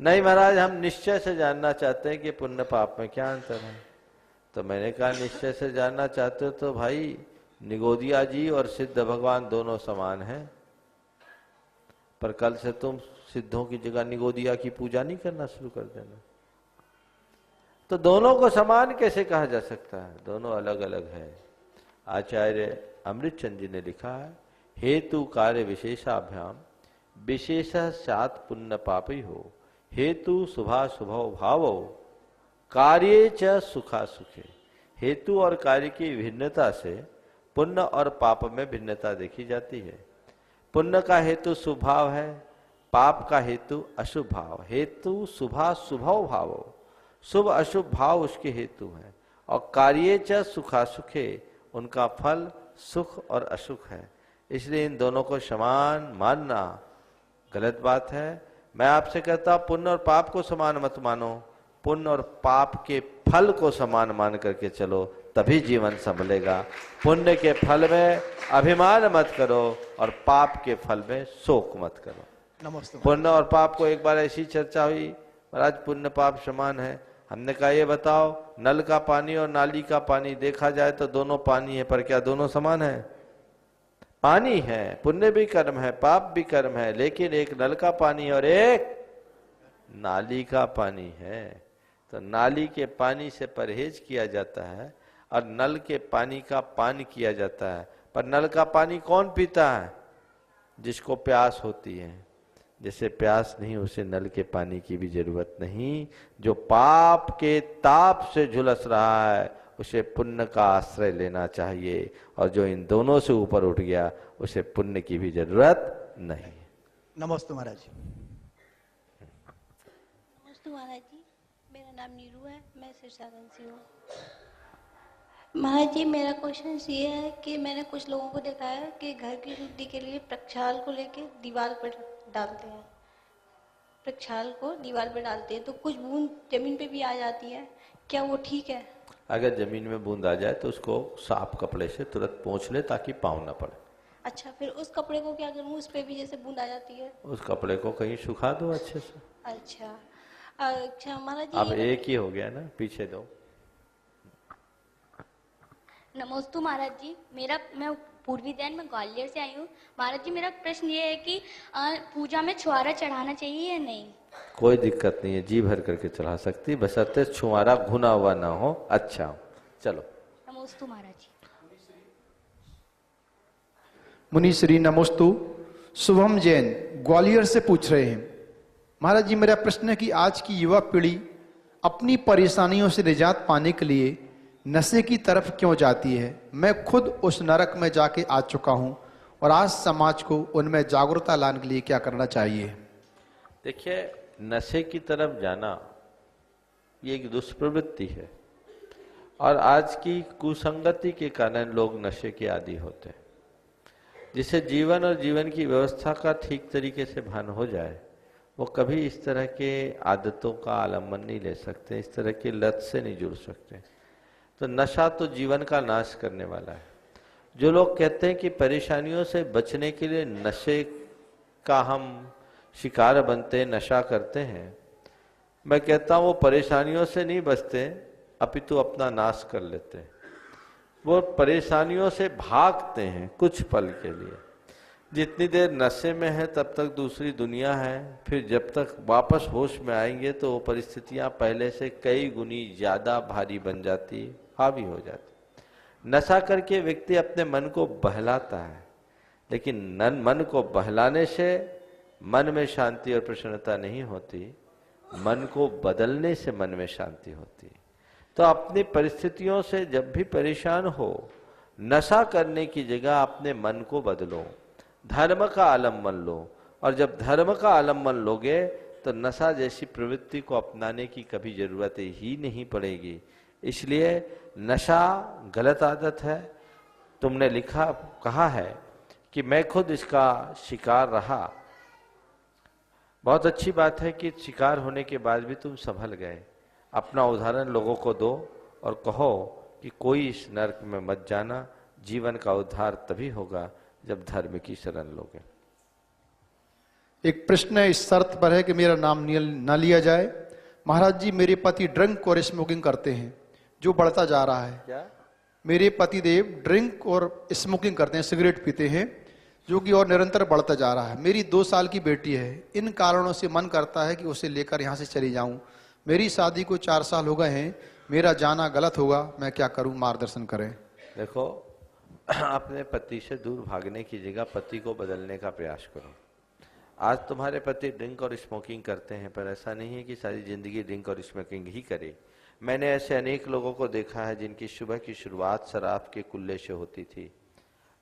S3: नहीं महाराज, हम निश्चय से जानना चाहते हैं कि पुण्य पाप में क्या अंतर है। तो मैंने कहा निश्चय से जानना चाहते हो तो भाई निगोदिया जी और सिद्ध भगवान दोनों समान हैं, पर कल से तुम सिद्धों की जगह निगोदिया की पूजा नहीं करना शुरू कर देना। तो दोनों को समान कैसे कहा जा सकता है? दोनों अलग अलग है। आचार्य अमृतचंद जी ने लिखा है, हेतु कार्य विशेषाभ्याम विशेष सात पुण्य पापी हो, हेतु शुभा शुभो भावो कार्ये च सुखा सुखे। हेतु और कार्य की भिन्नता से पुण्य और पाप में भिन्नता देखी जाती है। पुण्य का हेतु शुभ भाव है, पाप का हेतु अशुभ भाव। हेतु शुभा शुभो भावो, शुभ अशुभ भाव उसके हेतु हैं, और कार्ये च सुखा सुखे, उनका फल सुख और असुख है। इसलिए इन दोनों को समान मानना गलत बात है। मैं आपसे कहता हूं पुण्य और पाप को समान मत मानो, पुण्य और पाप के फल को समान मान करके चलो, तभी जीवन संभलेगा। पुण्य के फल में अभिमान मत करो और पाप के फल में शोक मत करो।
S6: नमस्ते।
S3: पुण्य और पाप को एक बार ऐसी चर्चा हुई, महाराज पुण्य पाप समान है। हमने कहा ये बताओ, नल का पानी और नाली का पानी देखा जाए तो दोनों पानी है, पर क्या दोनों समान है? पानी है, पुण्य भी कर्म है, पाप भी कर्म है, लेकिन एक नल का पानी और एक नाली का पानी है। तो नाली के पानी से परहेज किया जाता है और नल के पानी का पान किया जाता है। पर नल का पानी कौन पीता है? जिसको प्यास होती है। जिसे प्यास नहीं उसे नल के पानी की भी जरूरत नहीं। जो पाप के ताप से झुलस रहा है उसे पुण्य का आश्रय लेना चाहिए, और जो इन दोनों से ऊपर उठ गया उसे पुण्य की भी जरूरत नहीं।
S6: नमस्ते महाराज जी।
S7: नमस्ते महाराज जी, मेरा नाम नीरू है, मैं सिरसागंज से हूँ। महाराज जी मेरा क्वेश्चन ये है कि मैंने कुछ लोगों को देखा है कि घर की शुद्धि के लिए प्रक्षाल को लेके दीवार पर डालते हैं, प्रक्षाल को दीवार पर डालते हैं तो कुछ बूंद जमीन पे भी आ जाती है, क्या वो ठीक है?
S3: अगर जमीन में बूंद आ जाए तो उसको साफ कपड़े से तुरंत पोंछ ले ताकि पाँव ना पड़े।
S7: अच्छा, फिर उस कपड़े को क्या करूँ, उस पे भी जैसे बूंद आ जाती है?
S3: उस कपड़े को कहीं सुखा दो अच्छे से।
S7: अच्छा अच्छा महाराज जी,
S3: अब एक ही हो गया ना, पीछे दो।
S10: नमस्ते महाराज जी, मैं पूर्वी जैन में ग्वालियर से आई हूँ। महाराज जी मेरा प्रश्न ये है कि पूजा में छुआरा चढ़ाना चाहिए या नहीं?
S3: कोई दिक्कत नहीं है, जी भर करके चढ़ा सकती, बशर्ते छुआरा घुना हुआ ना हो, अच्छा हो। चलो।
S10: नमस्ते महाराज जी।
S6: मुनीश्री नमोस्तु। शुभम जैन ग्वालियर से पूछ रहे हैं, महाराज जी मेरा प्रश्न है कि आज की युवा पीढ़ी अपनी परेशानियों से निजात पाने के लिए नशे की तरफ क्यों जाती है? मैं खुद उस नरक में जाके आ चुका हूं और आज समाज को उनमें जागरूकता लाने के लिए क्या करना चाहिए?
S3: देखिए, नशे की तरफ जाना ये एक दुष्प्रवृत्ति है, और आज की कुसंगति के कारण लोग नशे के आदी होते हैं। जिसे जीवन और जीवन की व्यवस्था का ठीक तरीके से भान हो जाए वो कभी इस तरह के आदतों का आलम्बन नहीं ले सकते, इस तरह की लत से नहीं जुड़ सकते। तो नशा तो जीवन का नाश करने वाला है। जो लोग कहते हैं कि परेशानियों से बचने के लिए नशे का हम शिकार बनते हैं, नशा करते हैं, मैं कहता हूँ वो परेशानियों से नहीं बचते, अपितु अपना नाश कर लेते हैं। वो परेशानियों से भागते हैं कुछ पल के लिए। जितनी देर नशे में है तब तक दूसरी दुनिया है, फिर जब तक वापस होश में आएंगे तो वो परिस्थितियां पहले से कई गुनी ज्यादा भारी बन जाती, हावी हो जाती। नशा करके व्यक्ति अपने मन को बहलाता है, लेकिन मन को बहलाने से मन में शांति और प्रसन्नता नहीं होती, मन को बदलने से मन में शांति होती। तो अपनी परिस्थितियों से जब भी परेशान हो, नशा करने की जगह अपने मन को बदलो, धर्म का आलम्बन लो, और जब धर्म का आलम्बन लोगे तो नशा जैसी प्रवृत्ति को अपनाने की कभी जरूरत ही नहीं पड़ेगी। इसलिए नशा गलत आदत है। तुमने कहा है कि मैं खुद इसका शिकार रहा। बहुत अच्छी बात है कि शिकार होने के बाद भी तुम संभल गए। अपना उदाहरण लोगों को दो और कहो कि कोई इस नरक में मत जाना। जीवन का उद्धार तभी होगा जब धर्म की शरण लोगे।
S6: एक प्रश्न इस शर्त पर है कि मेरा नाम न लिया जाए। महाराज जी, मेरे पति ड्रिंक और स्मोकिंग करते हैं जो बढ़ता जा रहा है।
S3: क्या?
S6: मेरे पति देव ड्रिंक और स्मोकिंग करते हैं, सिगरेट पीते हैं, जो कि और निरंतर बढ़ता जा रहा है। मेरी 2 साल की बेटी है। इन कारणों से मन करता है कि उसे लेकर यहाँ से चली जाऊं। मेरी शादी को 4 साल हो गए हैं। मेरा जाना गलत होगा, मैं क्या करूं, मार्गदर्शन करें।
S3: देखो, अपने पति से दूर भागने की जगह पति को बदलने का प्रयास करो। आज तुम्हारे पति ड्रिंक और स्मोकिंग करते हैं, पर ऐसा नहीं है कि सारी जिंदगी ड्रिंक और स्मोकिंग ही करे। मैंने ऐसे अनेक लोगों को देखा है जिनकी सुबह की शुरुआत शराब के कुल्ले से होती थी।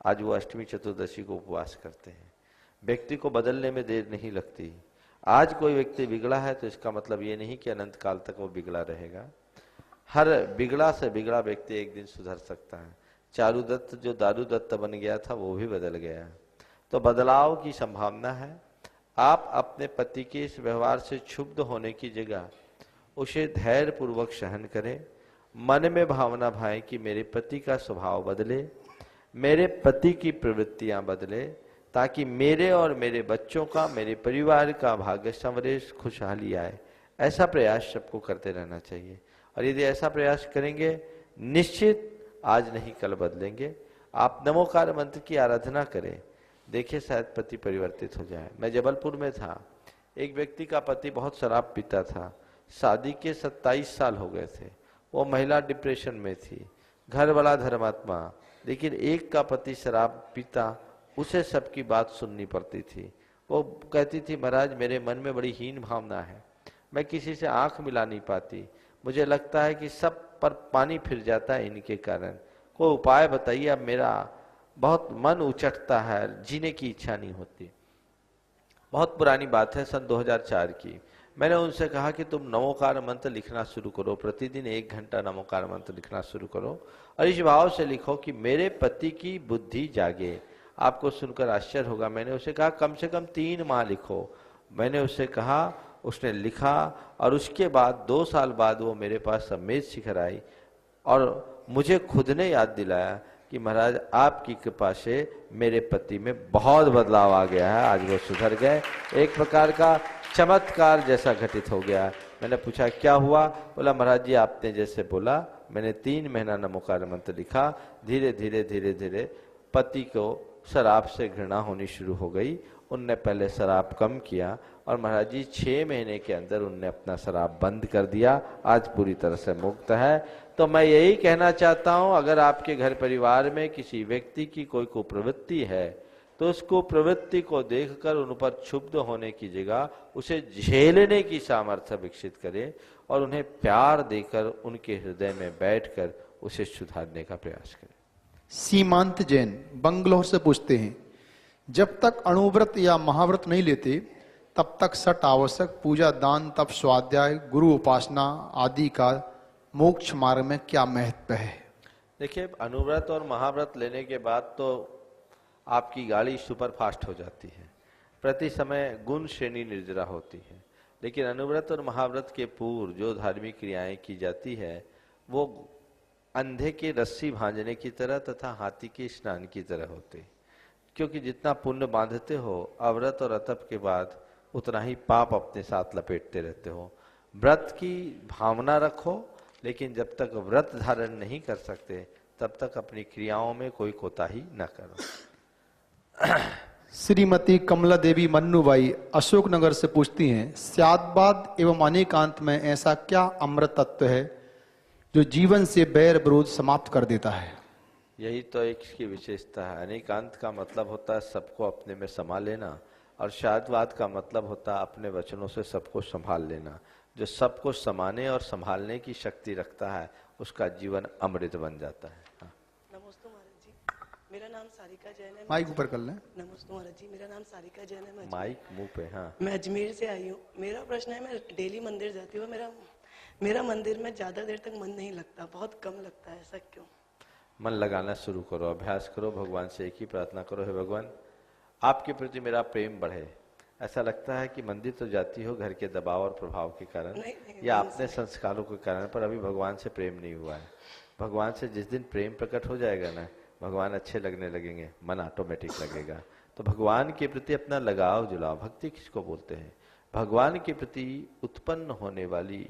S3: आज वो अष्टमी चतुर्दशी को उपवास करते हैं। व्यक्ति को बदलने में देर नहीं लगती। आज कोई व्यक्ति बिगड़ा है तो इसका मतलब ये नहीं कि अनंत काल तक वो बिगड़ा रहेगा। हर बिगड़ा से बिगड़ा व्यक्ति एक दिन सुधर सकता है। चारुदत्त जो दारूदत्त बन गया था वो भी बदल गया। तो बदलाव की संभावना है। आप अपने पति के इस व्यवहार से क्षुब्ध होने की जगह उसे धैर्य पूर्वक सहन करें। मन में भावना भाएं कि मेरे पति का स्वभाव बदले, मेरे पति की प्रवृत्तियां बदले, ताकि मेरे और मेरे बच्चों का, मेरे परिवार का भाग्य संवरे, खुशहाली आए। ऐसा प्रयास सबको करते रहना चाहिए। और यदि ऐसा प्रयास करेंगे, निश्चित आज नहीं कल बदलेंगे। आप नमोकार मंत्र की आराधना करें, देखिए शायद पति परिवर्तित हो जाए। मैं जबलपुर में था, एक व्यक्ति का पति बहुत शराब पीता था। शादी के 27 साल हो गए थे। वो महिला डिप्रेशन में थी, घर वाला धर्मात्मा, लेकिन एक का पति शराब पीता, उसे सबकी बात सुननी पड़ती थी। वो कहती थी, महाराज मेरे मन में बड़ी हीन भावना है, मैं किसी से आंख मिला नहीं पाती, मुझे लगता है कि सब पर पानी फिर जाता है इनके कारण, कोई उपाय बताइए। अब मेरा बहुत मन उचटता है, जीने की इच्छा नहीं होती। बहुत पुरानी बात है, सन 2004 की। मैंने उनसे कहा कि तुम नमोकार मंत्र लिखना शुरू करो, प्रतिदिन 1 घंटा नमोकार मंत्र लिखना शुरू करो और इस भाव से लिखो कि मेरे पति की बुद्धि जागे। आपको सुनकर आश्चर्य होगा। मैंने उसे कहा कम से कम 3 माह लिखो। मैंने उससे कहा, उसने लिखा और उसके बाद 2 साल बाद वो मेरे पास सम्मेद शिखर आई और मुझे खुद ने याद दिलाया कि महाराज आपकी कृपा से मेरे पति में बहुत बदलाव आ गया है, आज वो सुधर गए। एक प्रकार का चमत्कार जैसा घटित हो गया। मैंने पूछा क्या हुआ? बोला महाराज जी आपने जैसे बोला, मैंने 3 महीना नमोकार मंत्र लिखा, धीरे धीरे धीरे धीरे पति को शराब से घृणा होनी शुरू हो गई। उनने पहले शराब कम किया और महाराज जी 6 महीने के अंदर उनने अपना शराब बंद कर दिया, आज पूरी तरह से मुक्त है। तो मैं यही कहना चाहता हूं, अगर आपके घर परिवार में किसी व्यक्ति की कोई कुप्रवृत्ति है तो उसको प्रवृत्ति को देखकर उन पर क्षुब्ध होने की जगह उसे झेलने की सामर्थ्य विकसित करें और उन्हें प्यार देकर उनके हृदय में बैठकर उसे सुधारने का प्रयास करें।
S6: सीमांत जैन बंगलोर से पूछते हैं, जब तक अणुव्रत या महाव्रत नहीं लेते तब तक सट आवश्यक पूजा, दान, तप, स्वाध्याय, गुरु उपासना आदि का मोक्ष मार्ग में क्या महत्व है?
S3: देखिए, अनुव्रत और महाव्रत लेने के बाद तो आपकी गाड़ी सुपर फास्ट हो जाती है, प्रति समय गुण श्रेणी निर्जरा होती है। लेकिन अनुव्रत और महाव्रत के पूर्व जो धार्मिक क्रियाएं की जाती है वो अंधे के रस्सी भांजने की तरह तथा हाथी के स्नान की तरह होते, क्योंकि जितना पुण्य बांधते हो अव्रत और अतप के बाद उतना ही पाप अपने साथ लपेटते रहते हो। व्रत की भावना रखो, लेकिन जब तक व्रत धारण नहीं कर सकते तब तक अपनी क्रियाओं में कोई कोताही न करो।
S6: श्रीमती कमला देवी मन्नूबाई अशोकनगर से पूछती हैं, स्यादवाद एवं अनेकांत में ऐसा क्या अमृत तत्व है जो जीवन से बैर विरोध समाप्त कर देता है?
S3: यही तो एक इसकी विशेषता है। अनेकांत का मतलब होता है सबको अपने में समा लेना और स्यादवाद का मतलब होता है अपने वचनों से सबको संभाल लेना। जो सबको समाने और संभालने की शक्ति रखता है उसका जीवन अमृत बन जाता है। हाँ।
S11: नमस्ते महाराज जी, मेरा नाम सारिका जैन है।
S6: माइक ऊपर कर लें।
S11: नमस्ते महाराज जी, मेरा नाम सारिका जैन है।
S3: माइक मुंह पे। हाँ,
S11: मैं अजमेर से आई हूँ। मेरा प्रश्न है, मैं डेली मंदिर जाती हूँ, मेरा मंदिर में ज्यादा देर तक मन नहीं लगता, बहुत कम लगता है, ऐसा क्यों?
S3: मन लगाना शुरू करो, अभ्यास करो, भगवान से एक ही प्रार्थना करो, हे भगवान आपके प्रति मेरा प्रेम बढ़े। ऐसा लगता है कि मंदिर तो जाती हो घर के दबाव और प्रभाव के कारण या अपने संस्कारों के कारण, पर अभी भगवान से प्रेम नहीं हुआ है। भगवान से जिस दिन प्रेम प्रकट हो जाएगा ना, भगवान अच्छे लगने लगेंगे, मन ऑटोमेटिक लगेगा। तो भगवान के प्रति अपना लगाव जुड़ाव, भक्ति किसको बोलते हैं? भगवान के प्रति उत्पन्न होने वाली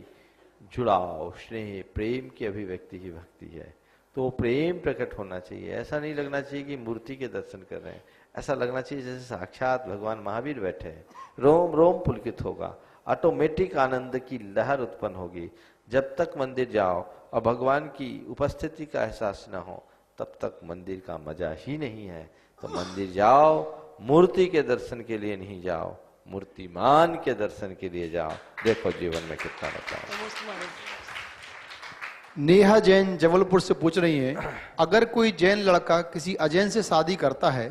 S3: जुड़ाव, स्नेह, प्रेम की अभिव्यक्ति ही भक्ति है। तो प्रेम प्रकट होना चाहिए। ऐसा नहीं लगना चाहिए कि मूर्ति के दर्शन कर रहे हैं, ऐसा लगना चाहिए जैसे साक्षात भगवान महावीर बैठे हैं। रोम रोम पुलकित होगा, ऑटोमेटिक आनंद की लहर उत्पन्न होगी। जब तक मंदिर जाओ और भगवान की उपस्थिति का एहसास न हो, तब तक मंदिर का मजा ही नहीं है। तो मंदिर जाओ, मूर्ति के दर्शन के लिए नहीं जाओ, मूर्तिमान के दर्शन के लिए जाओ। देखो जीवन में कितना बचाओ।
S6: नेहा जैन जबलपुर से पूछ रही हैं, अगर कोई जैन लड़का किसी अजैन से शादी करता है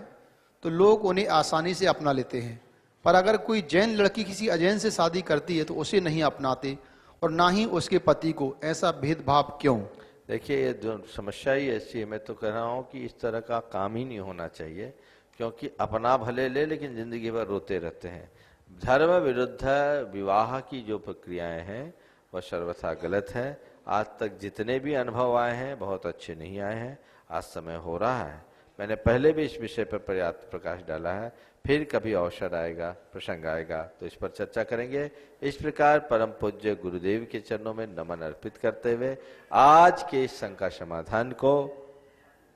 S6: तो लोग उन्हें आसानी से अपना लेते हैं, पर अगर कोई जैन लड़की किसी अजैन से शादी करती है तो उसे नहीं अपनाते और ना ही उसके पति को। ऐसा भेदभाव क्यों?
S3: देखिए, ये जो समस्या ही ऐसी है, मैं तो कह रहा हूँ कि इस तरह का काम ही नहीं होना चाहिए, क्योंकि अपना भले ले लेकिन जिंदगी भर रोते रहते हैं। धर्म विरुद्ध विवाह की जो प्रक्रियाएं हैं वह सर्वथा गलत है। आज तक जितने भी अनुभव आए हैं बहुत अच्छे नहीं आए हैं। आज समय हो रहा है, मैंने पहले भी इस विषय पर पर्याप्त प्रकाश डाला है, फिर कभी अवसर आएगा, प्रसंग आएगा तो इस पर चर्चा करेंगे। इस प्रकार परम पूज्य गुरुदेव के चरणों में नमन अर्पित करते हुए आज के इस शंका समाधान को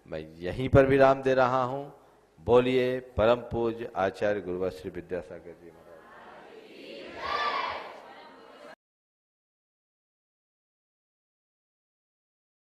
S3: मैं यहीं पर विराम दे रहा हूँ। बोलिए परम पूज्य आचार्य गुरुवर श्री विद्यासागर जी।